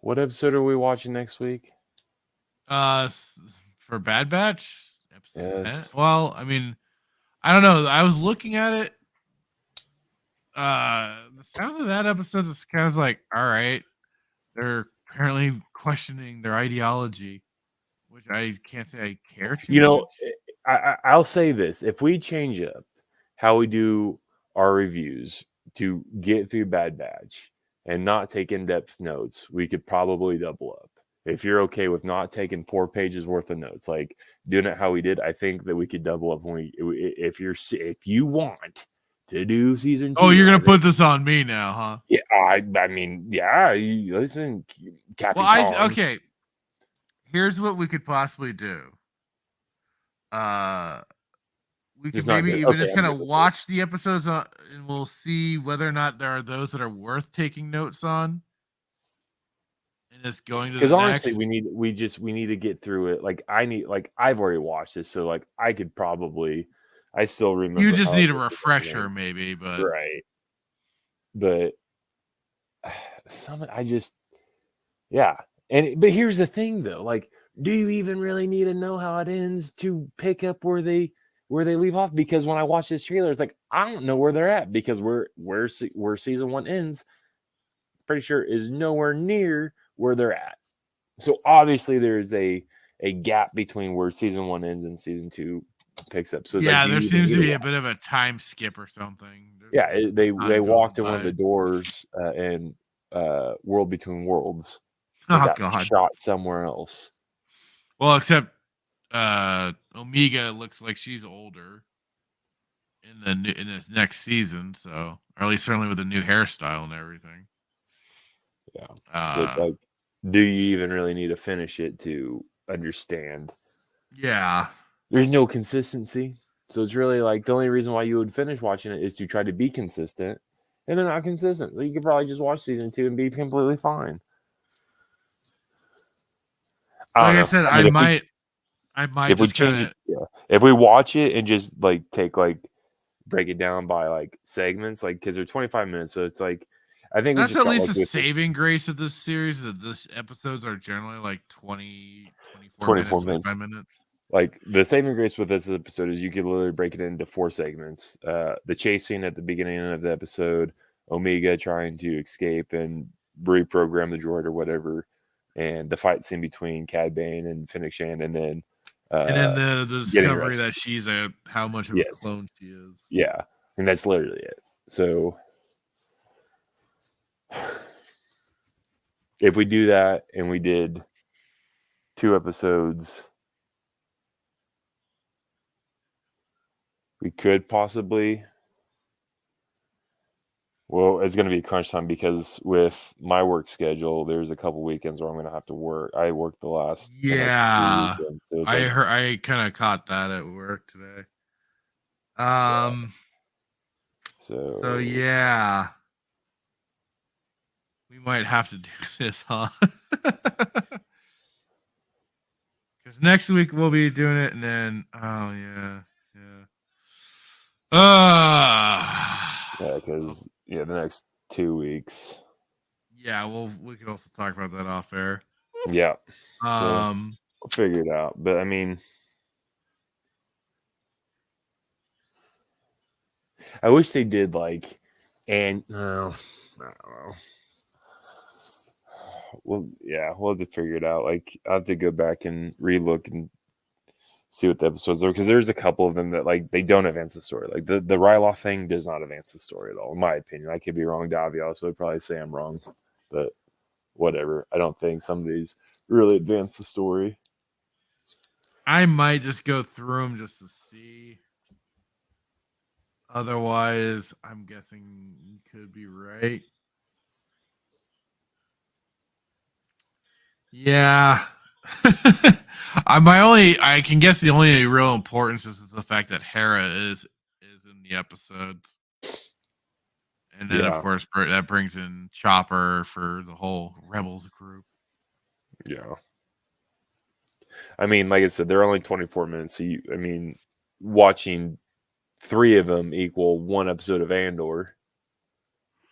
What episode are we watching next week? For Bad Batch, episode 10. Yes. Well, I mean, I don't know. I was looking at it. The sound of that episode is kind of like, all right, they're apparently questioning their ideology, which I can't say I care too much. I'll say this: if we change up how we do our reviews to get through Bad Batch and not take in-depth notes, we could probably double up. If you're okay with not taking 4 pages worth of notes, like doing it how we did, I think that we could double up when if you want to do season 2. Oh, you're gonna put this on me now, huh? Yeah, I mean, yeah. Listen, Captain. Well, okay. Here's what we could possibly do. We could maybe even just kind of watch the episodes and we'll see whether or not there are those that are worth taking notes on. And just going to the next. Honestly, we need to get through it. Like I've already watched this, so like I could probably, I still remember. You just need a refresher, maybe, but right. But yeah. But here's the thing, though. Like, do you even really need to know how it ends to pick up where they leave off? Because when I watch this trailer, it's like I don't know where they're at because where season 1 ends, pretty sure is nowhere near where they're at. So obviously there's a gap between where season 1 ends and season 2 picks up. So it's yeah, there seems to be a bit of a time skip or something. They walked in one of the doors and World Between Worlds. Oh God! Shot somewhere else. Well, except Omega looks like she's older in this next season, so or at least certainly with the new hairstyle and everything. Yeah. So it's like, do you even really need to finish it to understand? Yeah. There's no consistency. So it's really like the only reason why you would finish watching it is to try to be consistent, and they're not consistent. So you could probably just watch season 2 and be completely fine. Like I said, I might if just we change it, if we watch it and just like break it down by like segments, like because they're 25 minutes, so it's like I think that's at least the saving grace of this series. That this episodes are generally like 24 minutes, 25 minutes. Like the saving grace with this episode is you could literally break it into 4 segments. The chase scene at the beginning of the episode, Omega trying to escape and reprogram the droid or whatever, and the fight scene between Cad Bane and Fennec Shand, and then the discovery that she's how much of a clone she is. Yeah, and that's literally it. So if we do that and we did 2 episodes, we could possibly. Well, it's going to be crunch time because with my work schedule, there's a couple weekends where I'm going to have to work. I worked the last weekends, so I kind of caught that at work today. So yeah, we might have to do this, huh? Because next week we'll be doing it, and then because the next 2 weeks. Yeah, we could also talk about that off air. Yeah. So we'll figure it out. But I mean, I wish they did I don't know. Well, yeah, we'll have to figure it out. Like, I have to go back and relook and see what the episodes are, because there's a couple of them that they don't advance the story. Like the Ryloth thing does not advance the story at all, in my opinion. I could be wrong. Davios would probably say I'm wrong, but whatever. I don't think some of these really advance the story. I might just go through them just to see. Otherwise, I'm guessing you could be right. Yeah, I can guess the only real importance is the fact that Hera is in the episodes. And then, of course, that brings in Chopper for the whole Rebels group. Yeah. I mean, like I said, they're only 24 minutes. So, watching 3 of them equal 1 episode of Andor.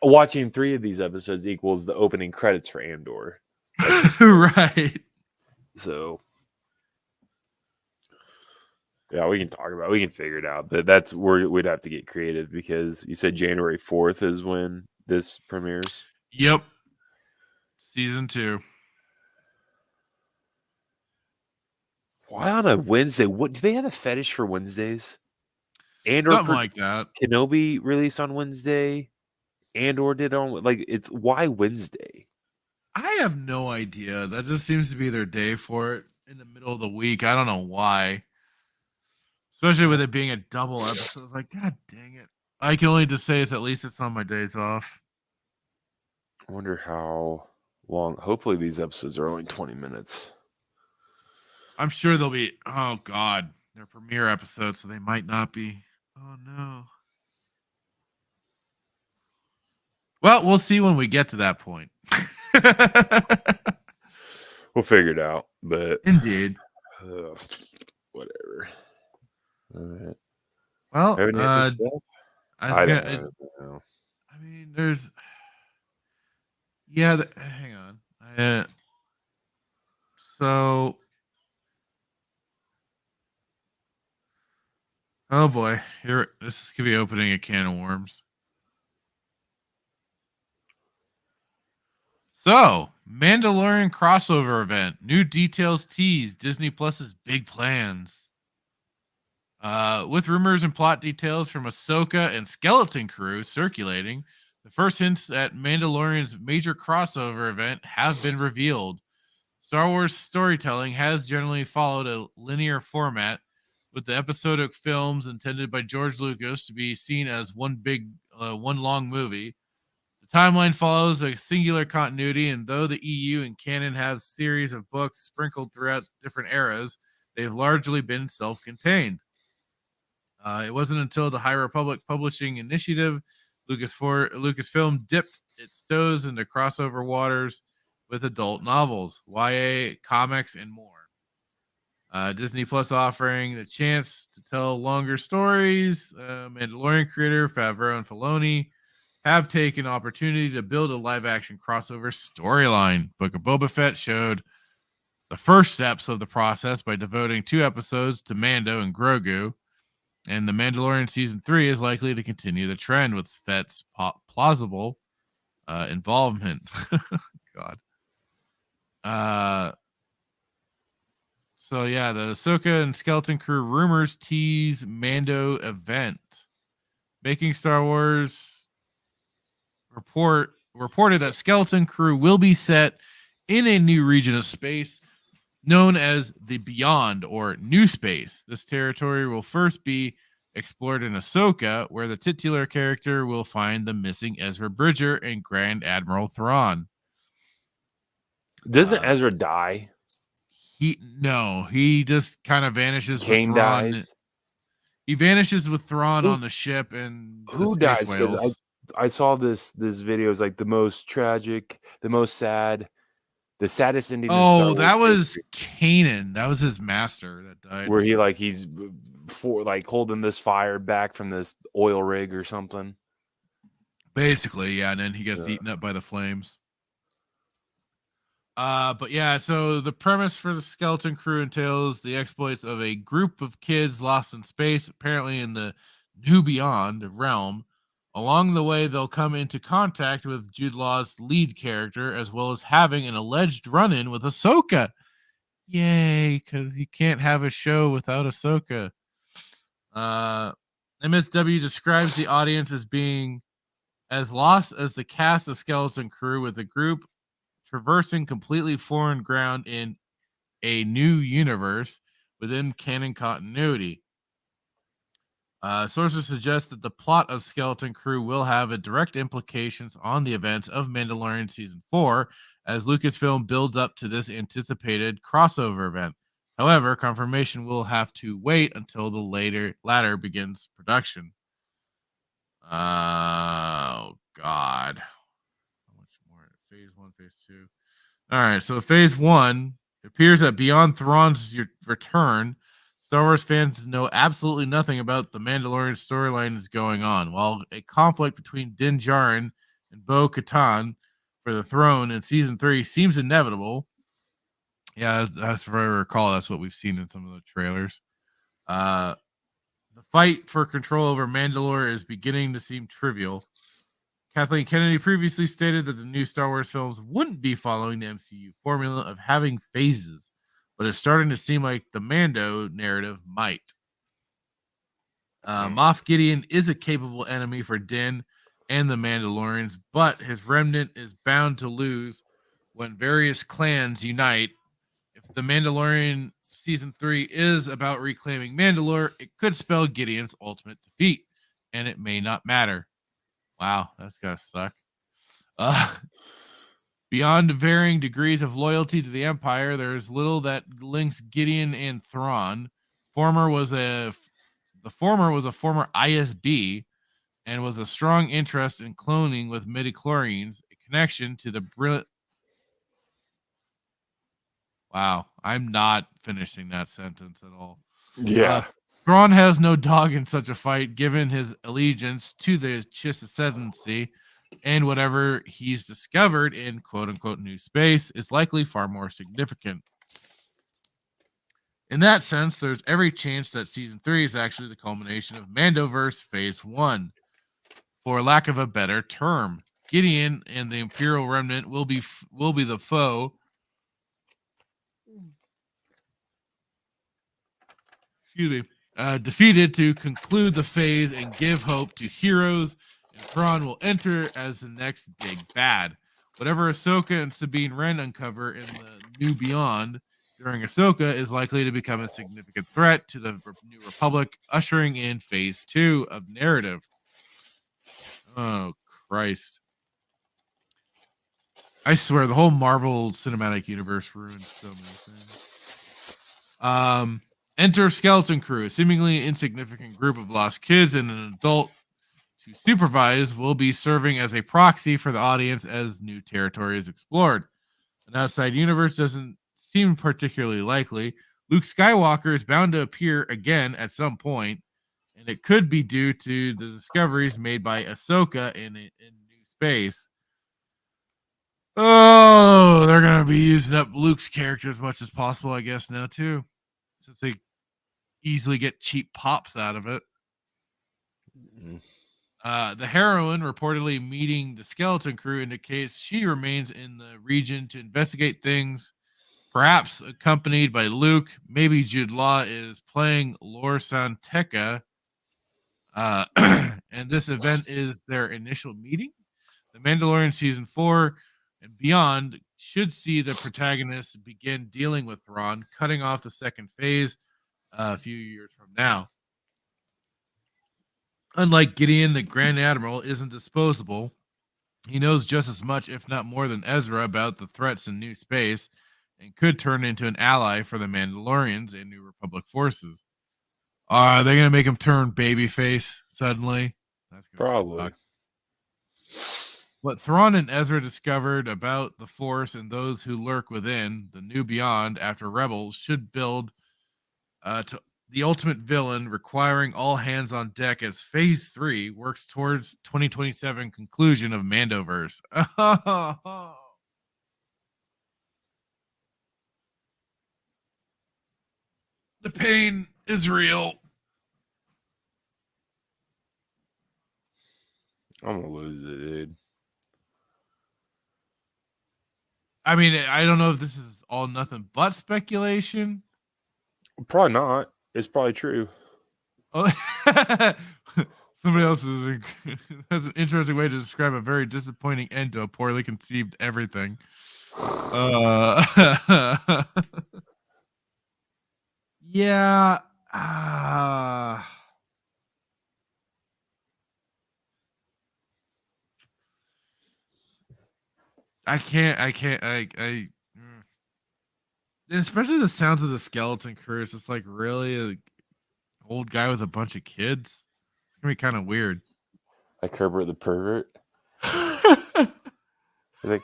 Watching 3 of these episodes equals the opening credits for Andor. Right. So, yeah, we can figure it out. But that's where we'd have to get creative because you said January 4th is when this premieres. Yep. Season 2. Why on a Wednesday? What do they have a fetish for Wednesdays? Andor Something like that. Kenobi released on Wednesday. Andor did on it's why Wednesday? I have no idea. That just seems to be their day for it in the middle of the week. I don't know why. Especially with it being a double episode. It's like, God dang it. I can only just say at least it's on my days off. I wonder how long. Hopefully these episodes are only 20 minutes. I'm sure they'll be, oh God, they're premiere episodes, so they might not be. Oh no. Well, we'll see when we get to that point. We'll figure it out, but indeed. Whatever. All right. Well, I don't know. I mean, there's, yeah. Hang on. So, oh boy, here this could be opening a can of worms. So, Mandalorian crossover event. New details teased. Disney Plus's big plans. With rumors and plot details from Ahsoka and Skeleton Crew circulating, the first hints at Mandalorian's major crossover event have been revealed. Star Wars storytelling has generally followed a linear format, with the episodic films intended by George Lucas to be seen as one long movie. The timeline follows a singular continuity, and though the EU and canon have series of books sprinkled throughout different eras, they've largely been self-contained. It wasn't until the High Republic Publishing Initiative, Lucasfilm dipped its toes into crossover waters with adult novels, YA, comics, and more. Disney Plus offering the chance to tell longer stories. Mandalorian creator Favreau and Filoni have taken opportunity to build a live-action crossover storyline. Book of Boba Fett showed the first steps of the process by devoting 2 episodes to Mando and Grogu, and The Mandalorian Season 3 is likely to continue the trend with Fett's plausible involvement. God. So yeah, the Ahsoka and Skeleton Crew rumors tease Mando event. Making Star Wars reported that Skeleton Crew will be set in a new region of space known as the Beyond or New Space. This territory will first be explored in Ahsoka, where the titular character will find the missing Ezra Bridger and Grand Admiral Thrawn. Doesn't Ezra die? He just kind of vanishes. Kane with Thrawn. dies. He vanishes with Thrawn on the ship, and who dies? Because I saw this video is like the most tragic, the most sad, the saddest ending. Oh, that was Kanan. That was his master that died. Where he's holding this fire back from this oil rig or something. Basically, yeah, and then he gets eaten up by the flames. But yeah, so the premise for the Skeleton Crew entails the exploits of a group of kids lost in space, apparently in the New Beyond realm. Along the way, they'll come into contact with Jude Law's lead character, as well as having an alleged run-in with Ahsoka. Yay, because you can't have a show without Ahsoka. MSW describes the audience as being as lost as the cast of Skeleton Crew, with the group traversing completely foreign ground in a new universe within canon continuity. Sources suggest that the plot of Skeleton Crew will have a direct implications on the events of Mandalorian Season 4 as Lucasfilm builds up to this anticipated crossover event. However, confirmation will have to wait until the latter begins production. Oh, God. How much more? Phase 1, Phase 2. All right, so Phase 1, it appears that beyond Thrawn's return, Star Wars fans know absolutely nothing about the Mandalorian storyline is going on. While a conflict between Din Djarin and Bo-Katan for the throne in Season 3 seems inevitable. Yeah, as I recall, that's what we've seen in some of the trailers. The fight for control over Mandalore is beginning to seem trivial. Kathleen Kennedy previously stated that the new Star Wars films wouldn't be following the MCU formula of having phases, but it's starting to seem like the Mando narrative might. Moff Gideon is a capable enemy for Din and the Mandalorians, but his remnant is bound to lose when various clans unite. If the Mandalorian Season 3 is about reclaiming Mandalore, it could spell Gideon's ultimate defeat, and it may not matter. Wow, that's gotta suck. Beyond varying degrees of loyalty to the Empire, there is little that links Gideon and Thrawn. The former was a former ISB and was a strong interest in cloning with midichlorians, a connection to the brilliant. Wow, I'm not finishing that sentence at all. Yeah. Thrawn has no dog in such a fight, given his allegiance to the Chiss Ascendancy, and whatever he's discovered in quote-unquote new space is likely far more significant. In that sense, there's every chance that Season 3 is actually the culmination of Mandoverse Phase 1. For lack of a better term, Gideon and the Imperial Remnant will be the foe. Excuse me. Defeated to conclude the phase and give hope to heroes, and Thrawn will enter as the next big bad. Whatever Ahsoka and Sabine Wren uncover in the New Beyond during Ahsoka is likely to become a significant threat to the New Republic, ushering in Phase 2 of narrative. Oh, Christ. I swear, the whole Marvel Cinematic Universe ruined so many things. Enter Skeleton Crew, a seemingly insignificant group of lost kids and an adult to supervise will be serving as a proxy for the audience as new territory is explored. An outside universe doesn't seem particularly likely. Luke Skywalker is bound to appear again at some point, and it could be due to the discoveries made by Ahsoka in new space. Oh, they're going to be using up Luke's character as much as possible, I guess, now, too. Since they easily get cheap pops out of it. The heroine reportedly meeting the Skeleton Crew indicates she remains in the region to investigate things, perhaps accompanied by Luke. Maybe Jude Law is playing Lor San Tekka, and this event is their initial meeting. The Mandalorian Season 4 and beyond should see the protagonists begin dealing with Thrawn, cutting off the second phase a few years from now. Unlike Gideon, the Grand Admiral isn't disposable. He knows just as much, if not more, than Ezra about the threats in new space and could turn into an ally for the Mandalorians and New Republic forces. Are they going to make him turn babyface suddenly? That's probably. Suck. What Thrawn and Ezra discovered about the Force and those who lurk within the New Beyond after Rebels should build to the ultimate villain, requiring all hands on deck as Phase 3 works towards 2027 conclusion of Mandoverse. The pain is real. I'm gonna lose it, dude. I mean, I don't know if this is all nothing but speculation. Probably not. It's probably true. Oh, somebody else has an interesting way to describe a very disappointing end to a poorly conceived everything. Yeah. I can't. Especially the sounds of the skeleton crew. It's just like really an old guy with a bunch of kids. It's gonna be kind of weird. Like Herbert the pervert. Like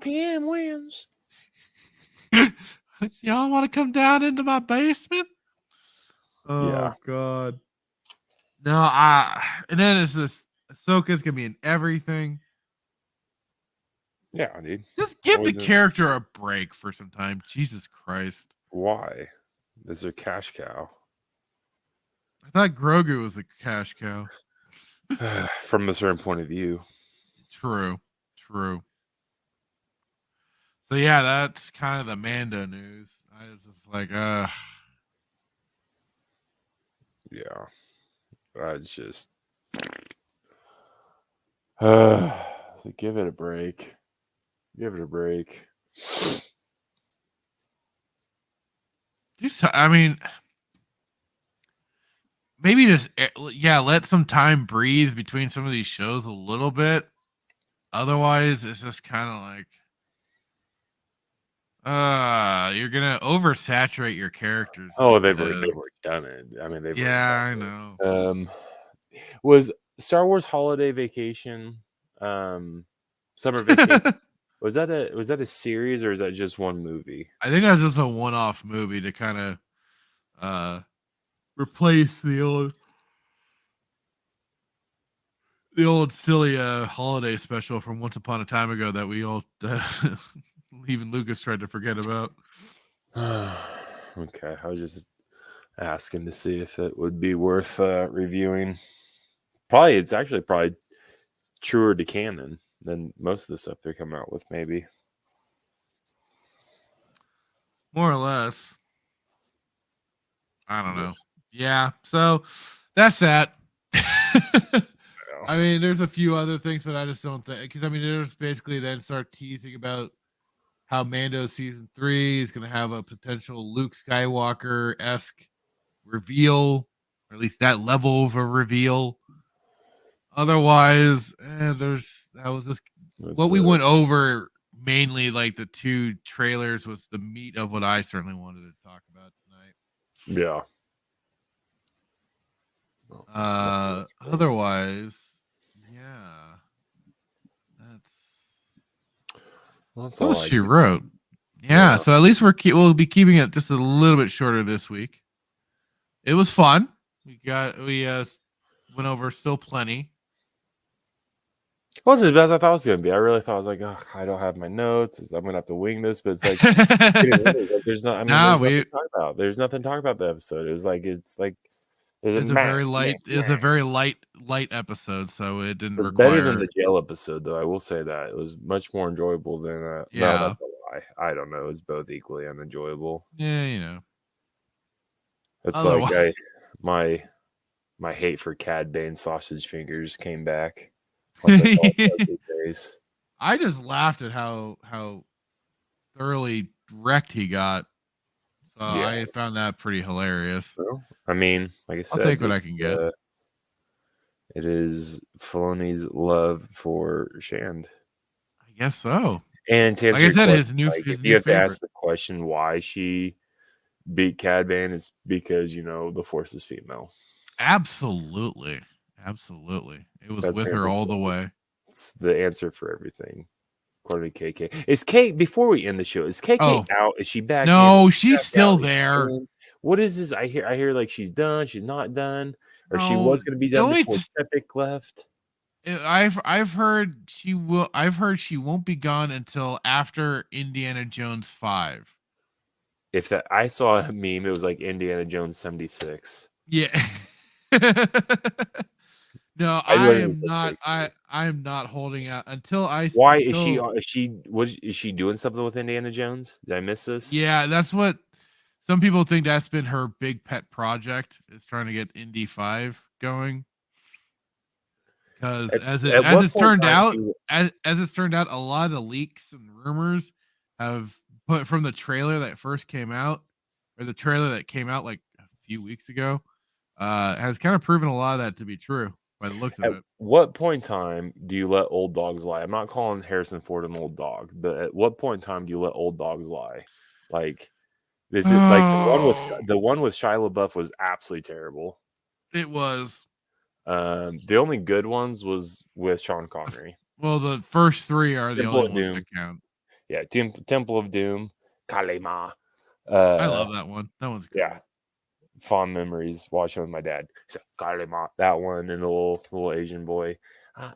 PM wins. Y'all want to come down into my basement? Oh Yeah. God. No, and then it's this Ahsoka's gonna be in everything. Yeah, dude. Just give the character a break for some time. Jesus Christ. Why? This is a cash cow. I thought Grogu was a cash cow. From a certain point of view. True. So yeah, that's kind of the Mando news. I was just like, yeah. It's just give it a break. I mean, maybe just let some time breathe between some of these shows a little bit. Otherwise, it's just kind of like, you're gonna oversaturate your characters. Oh, they've already done it. I mean, I know. Was Star Wars Holiday Vacation, Summer Vacation? was that a series or is that just one movie? I think that was just a one-off movie to kind of replace the old silly holiday special from Once Upon a Time Ago that we all even Lucas tried to forget about. Okay, I was just asking to see if it would be worth reviewing. It's actually probably truer to canon than most of the stuff they're coming out with, maybe. More or less. I don't know. Yeah, so that's that. I mean, there's a few other things, but I just don't think, because I mean, there's basically then start teasing about how Mando season 3 is going to have a potential Luke Skywalker-esque reveal, or at least that level of a reveal. Otherwise, what we went over mainly, like the two trailers, was the meat of what I certainly wanted to talk about tonight. Yeah. Otherwise, yeah, that's all she wrote. Yeah, so at least we'll be keeping it just a little bit shorter this week. It was fun. We went over still plenty. It wasn't as bad as I thought it was going to be. I really thought I was like, oh, I don't have my notes. I'm going to have to wing this, but it's like, there's not. I mean, there's nothing to talk about the episode. It's a very light episode, so it didn't. It's better than the jail episode, though. I will say that it was much more enjoyable than. Yeah, no, that's a lie. I don't know. It's both equally unenjoyable. Yeah, you know. It's like my hate for Cad Bane sausage fingers came back. I just laughed at how thoroughly wrecked he got. So I found that pretty hilarious. Well, I mean, like I said, I'll take what I can get. It is Filoni's love for Shand. I guess so. And to answer like I said, question, his you have to ask the question why she beat Cad Bane is because the Force is female. Absolutely. It was with her all the way. It's the answer for everything. According to KK. Is Kate, before we end the show, is KK out? Is she back? No, she's still there. What is this? I hear like she's done, she's not done, or she was going to be done before Sepik left. I've heard she will. I've heard she won't be gone until after Indiana Jones 5. If that, I saw a meme. It was like Indiana Jones 76. Yeah. No, I am not. I'm not holding out until I. Why is she? Is she doing something with Indiana Jones? Did I miss this? Yeah, that's what some people think. That's been her big pet project, is trying to get Indy 5 going. Because as it's turned out, a lot of the leaks and rumors have put from the trailer that first came out, or the trailer that came out like a few weeks ago, has kind of proven a lot of that to be true. by the looks of At it. what point in time do you let old dogs lie? I'm not calling Harrison Ford an old dog, but at what point in time do you let old dogs lie? Like, is it like Oh, the one with Shia LaBeouf was absolutely terrible. it was. The only good ones was with Sean Connery. Well, the first three are the Temple only of ones Doom. that count. Yeah, Temple of Doom, Kalema. I love that one. That one's cool. Yeah, fond memories watching with my dad. So, Kalema, that one, and the little Asian boy,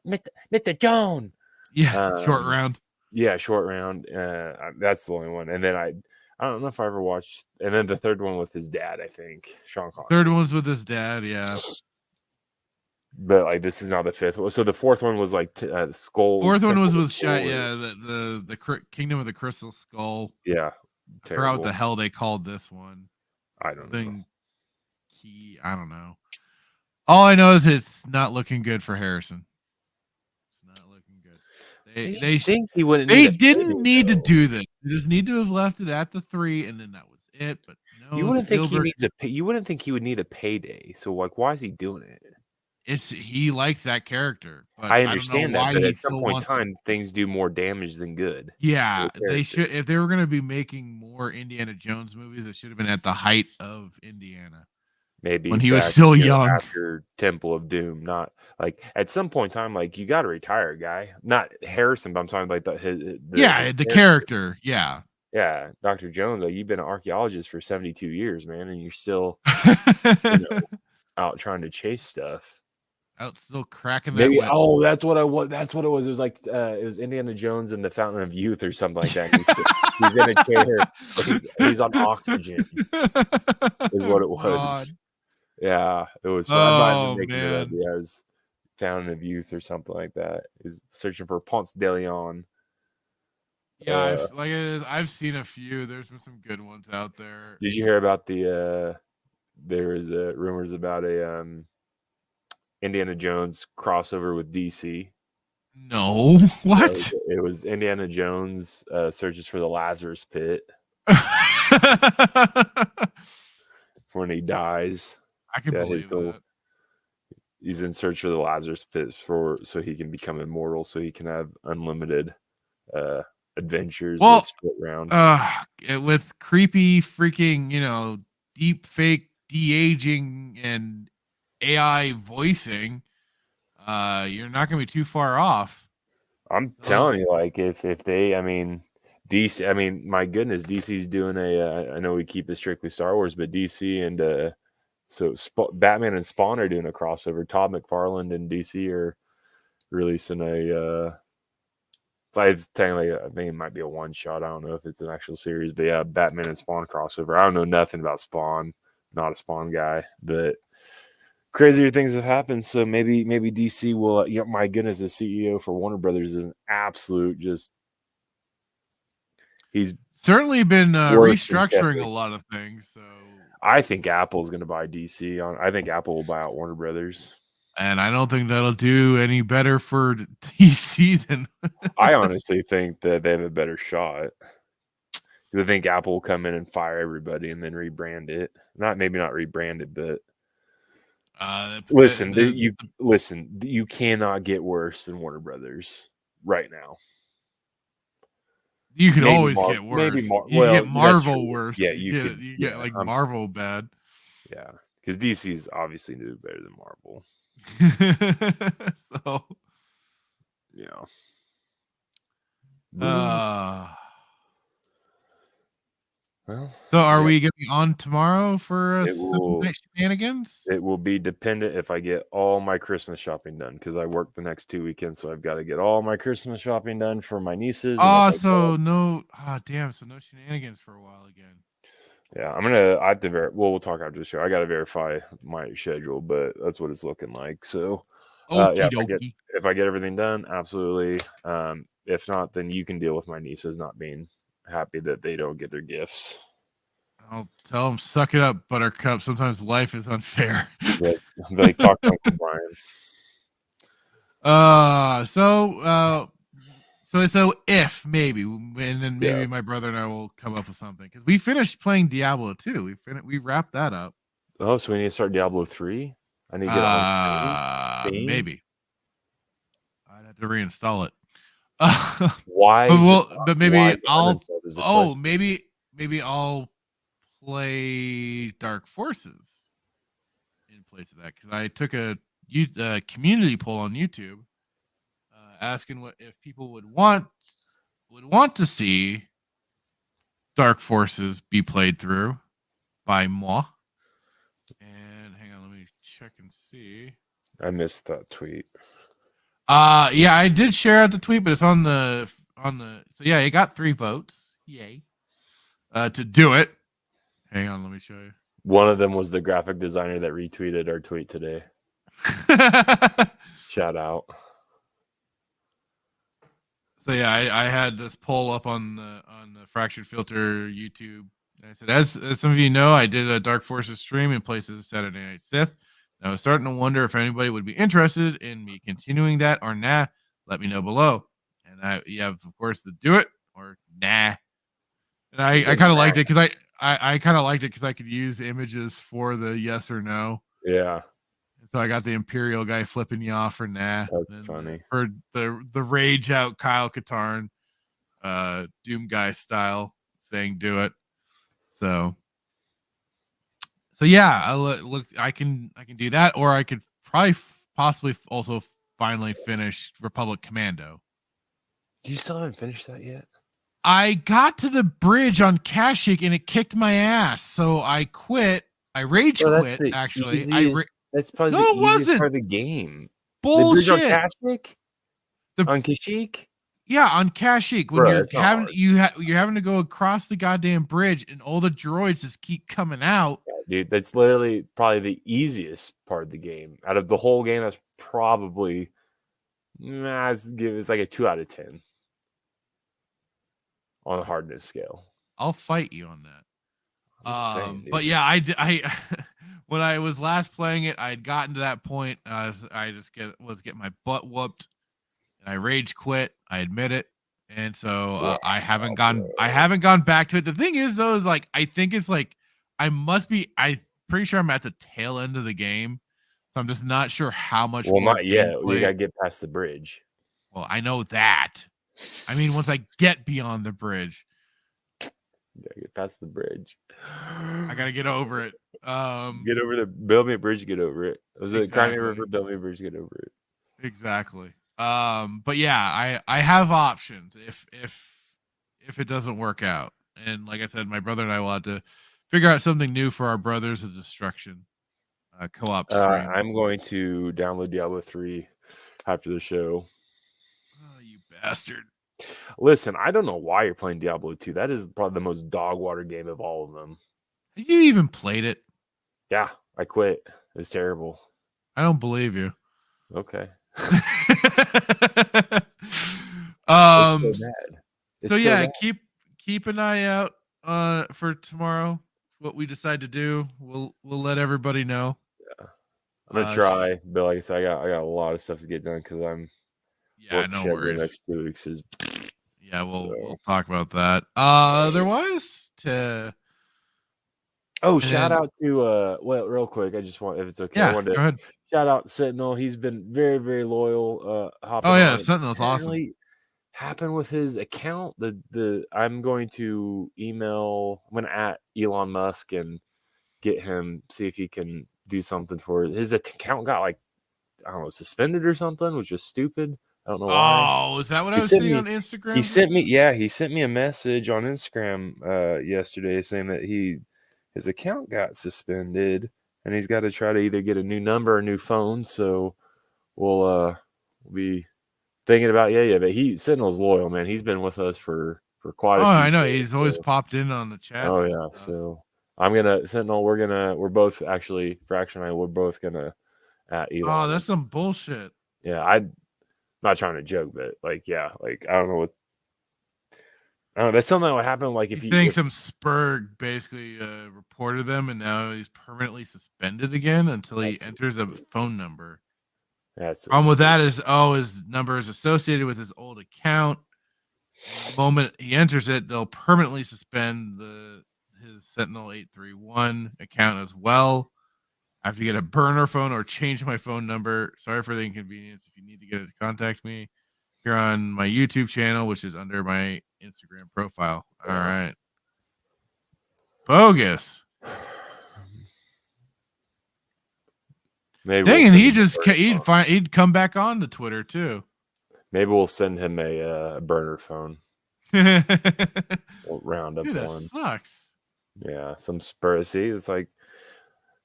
Mr. Jones. Yeah, Short Round. Yeah, Short Round. That's the only one. And then I don't know if I ever watched. And then the third one with his dad, I think, Sean Connery. Third one's with his dad. Yeah. But like this is now the fifth one. So the fourth one was like Skull. Fourth one was Temple of with Skull, the Kingdom of the Crystal Skull. Yeah, I forgot what the hell they called this one. I don't know. I don't know. All I know is it's not looking good for Harrison. It's not looking good. They think he wouldn't. They didn't need to do this. They just need to have left it at the 3, and then that was it. But no, You wouldn't think he Spielberg- needs You wouldn't think he would need a payday. So like, why is he doing it? He likes that character. But I understand I don't know that, why but he at some still point in wants time, things do more damage than good. Yeah, to the they character. should. If they were going to be making more Indiana Jones movies, it should have been at the height of Indiana. Maybe when he was back, still young. after Temple of Doom, not like at some point in time, like you got to retire, guy. Not Harrison, but I'm talking like the character. Yeah, yeah, Dr. Jones. Like you've been an archaeologist for 72 years, man, and you're still out trying to chase stuff. Out still cracking that Maybe, whip. oh, that's what I was. That's what it was. It was like it was Indiana Jones and the Fountain of Youth or something like that. He's in a chair. He's on oxygen. Is what it was. God. Yeah, it was. Oh, making it up. man. Yeah, it was Fountain of Youth or something like that. He's searching for Ponce de Leon. Yeah, I've seen a few. There's been some good ones out there. Did you hear about the? There was rumors about a Indiana Jones crossover with DC. No, what? It was Indiana Jones searches for the Lazarus Pit when he dies. I can believe that. He's in search for the Lazarus Pit so he can become immortal, so he can have unlimited adventures with Split Round. With creepy freaking, deep fake de-aging and AI voicing, you're not gonna be too far off. I'm telling you, like if they, DC, my goodness, DC's doing I know we keep it strictly Star Wars, but DC and Batman and Spawn are doing a crossover. Todd McFarlane and DC are releasing it's technically, I think it might be a one shot. I don't know if it's an actual series, but yeah, Batman and Spawn crossover. I don't know nothing about Spawn, not a Spawn guy, but crazier things have happened. So maybe DC will. My goodness, the CEO for Warner Brothers is an absolute he's certainly been restructuring a lot of things. So I think Apple's going to buy DC. I think Apple will buy out Warner Brothers. And I don't think that'll do any better for DC than. I honestly think that they have a better shot. I think Apple will come in and fire everybody and then rebrand it. Maybe not rebrand it, but you cannot get worse than Warner Brothers right now. You can always get worse. You get Marvel worse. Yeah, you get like Marvel bad. Yeah, because DC's obviously do better than Marvel. So, yeah. So are we going to be on tomorrow for Shenanigans? It will be dependent if I get all my Christmas shopping done, because I work the next 2 weekends, so I've got to get all my Christmas shopping done for my nieces. So no Shenanigans for a while again. Yeah, I have to we'll talk after the show. I got to verify my schedule, but that's what it's looking like. So, if I get everything done, absolutely. If not, then you can deal with my nieces not being happy that they don't get their gifts. I'll tell them, suck it up, Buttercup. Sometimes life is unfair. Like talk to Uncle Brian. So if maybe, and then maybe my brother and I will come up with something, because we finished playing Diablo 2. We wrapped that up. Oh, so we need to start Diablo 3? I need to get on Steam? Maybe. I'd have to reinstall it. Why? But maybe I'll. uninstalled is the Oh, question. maybe I'll play Dark Forces in place of that, because I took a community poll on YouTube asking if people would want to see Dark Forces be played through by moi. And hang on, let me check and see. I missed that tweet. Yeah, I did share out the tweet, but it's on the so yeah, it got 3 votes. Yay. To do it. Hang on, let me show you. One of them was the graphic designer that retweeted our tweet today. Shout out. So yeah, I had this poll up on the Fractured Filter YouTube. And I said, as some of you know, I did a Dark Forces stream in place of Saturday Night Sith. And I was starting to wonder if anybody would be interested in me continuing that or nah. Let me know below. And you have, of course, the do it or nah. And I kind of liked it because I kind of liked it because I could use images for the yes or no. Yeah. And so I got the Imperial guy flipping you off for nah. That's funny. For the rage out Kyle Katarn, Doom guy style, saying do it. So yeah, I can do that, or I could probably possibly also finally finish Republic Commando. You still haven't finished that yet? I got to the bridge on Kashyyyk and it kicked my ass, so I quit. I rage quit. Actually, that's probably no, the it easiest wasn't part of the game. bullshit. The bridge on Kashyyyk? On Kashyyyk? Yeah, on Kashyyyk, when Bro, you're having to go across the goddamn bridge and all the droids just keep coming out. Yeah, dude, that's literally probably the easiest part of the game. Out of the whole game, that's probably it's like a 2 out of 10 on the hardness scale. I'll fight you on that. Saying, but yeah, I when I was last playing it, I had gotten to that point. I just was getting my butt whooped, and I rage quit. I admit it, and so I haven't gone back to it. The thing is, though, is like I think it's like I'm pretty sure I'm at the tail end of the game, so I'm just not sure how much. Well, more not yet. gameplay. You gotta get past the bridge. Well, I know that. I mean, once I get beyond the bridge. You gotta get past the bridge. I gotta get over it. Get over the build me a bridge, get over it. Was it Crimea River, build me a bridge, get over it. Exactly. But yeah, I have options if it doesn't work out. And like I said, my brother and I will have to figure out something new for our Brothers of Destruction co-op stream. I'm going to download Diablo 3 after the show. Oh, you bastard. Listen, I don't know why you're playing Diablo 2. That is probably the most dog water game of all of them. Have you even played it? Yeah, I quit. It was terrible. I don't believe you. Okay. So yeah, keep an eye out for tomorrow. What we decide to do, we'll let everybody know. Yeah, I'm gonna try, but like I said, I got a lot of stuff to get done because I'm. Yeah, no worries. The next 2 weeks is. Yeah, we'll talk about that. Otherwise, shout out to real quick. I just want, if it's okay, I wanted to go ahead. Shout out Sentinel. He's been very, very loyal. Sentinel's awesome. Happened with his account. I'm going to at Elon Musk and get him, see if he can do something for his account. Got like, I don't know, suspended or something, which is stupid. I don't know why. Oh, is that what I was seeing on Instagram? He sent me a message on Instagram yesterday saying that his account got suspended and he's got to try to either get a new number or a new phone. So we'll be thinking about but Sentinel's loyal, man. He's been with us for quite a few I know. days, He's always popped in on the chat. Oh yeah. So I'm gonna Sentinel, we're both actually Fraction and I, we're both gonna at Elon. Oh, that's some bullshit. Yeah, I'm not trying to joke, but I don't know what. I don't know. That's something that would happen. Like if you think some Spurg basically reported them, and now he's permanently suspended again until he enters a phone number. That's problem with that is his number is associated with his old account. The moment he enters it, they'll permanently suspend his Sentinel 831 account as well. I have to get a burner phone or change my phone number. Sorry for the inconvenience. If you need to get it to contact me, here on my YouTube channel, which is under my Instagram profile. All right. Bogus. Maybe Dang, and he'd come back on to Twitter too. Maybe we'll send him a burner phone. We'll round up one. Sucks. Yeah, some Spurs. See, it's like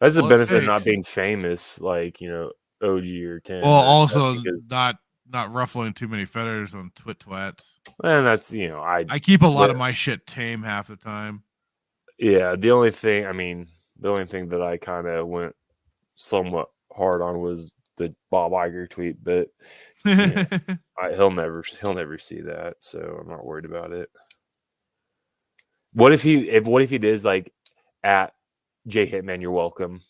that's the benefit of not being famous, like OG or 10. Well, also not ruffling too many feathers on twats. And that's I keep a lot of my shit tame half the time. Yeah, the only thing that I kind of went somewhat hard on was the Bob Iger tweet, but he'll never see that, so I'm not worried about it. What if he does like at J Hitman, you're welcome.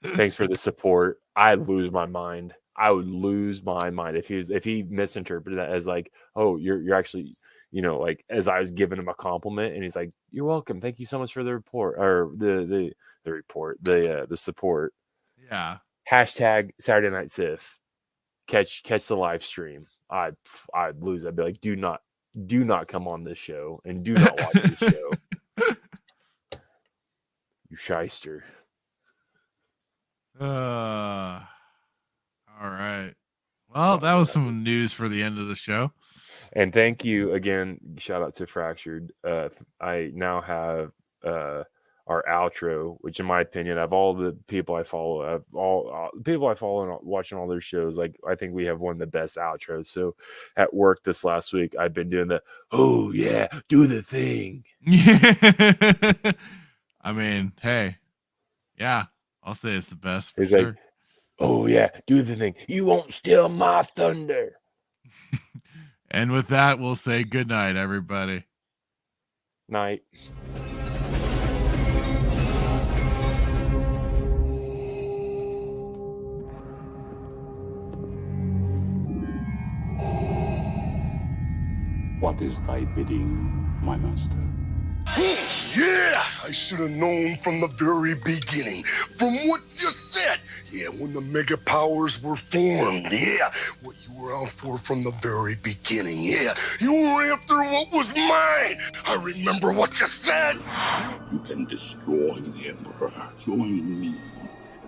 Thanks for the support. I'd lose my mind. I would lose my mind if he misinterpreted that as like, oh, you're actually, like as I was giving him a compliment, and he's like, you're welcome. Thank you so much for the report or the support. Yeah. Hashtag Saturday Night Sith. Catch the live stream. I'd lose. I'd be like, do not come on this show and do not watch this show. You shyster. All right. Well, that was some news for the end of the show. And thank you again. Shout out to Fractured. I now have our outro, which in my opinion, of all the people I follow, and watching all their shows, like I think we have one of the best outros. So at work this last week, I've been doing the "oh yeah, do the thing." I mean, hey, yeah, I'll say it's the best. He's like, "oh yeah, do the thing. You won't steal my thunder." And with that, we'll say good night, everybody. Night. What is thy bidding, my master? Yeah, I should have known from the very beginning. From what you said. Yeah, when the mega powers were formed. Yeah, what you were out for from the very beginning. Yeah, you were after what was mine. I remember what you said. You can destroy the Emperor. Join me.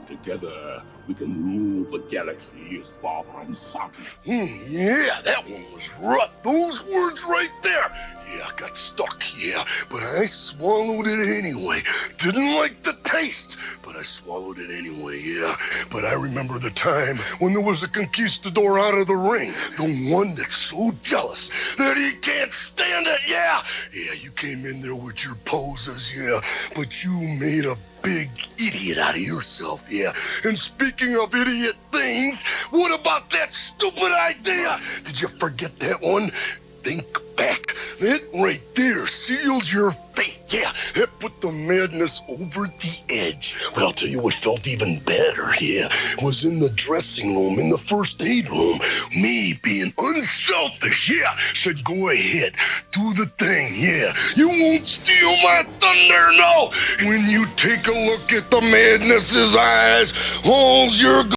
Together, we can rule the galaxy as father and son. Yeah, that one was rough. Those words right there. Yeah, I got stuck, yeah, but I swallowed it anyway. Didn't like the taste, but I swallowed it anyway, yeah. But I remember the time when there was a conquistador out of the ring. The one that's so jealous that he can't stand it, yeah. Yeah, you came in there with your poses, yeah, but you made a big idiot out of yourself, yeah. And speaking of idiot things, what about that stupid idea? Did you forget that one? Think back. That right there sealed your fate. Yeah, that put the madness over the edge. But I'll tell you what felt even better, yeah, was in the dressing room, in the first aid room. Me being unselfish, yeah, said go ahead, do the thing, yeah. You won't steal my thunder, no. When you take a look at the madness's eyes, all's you're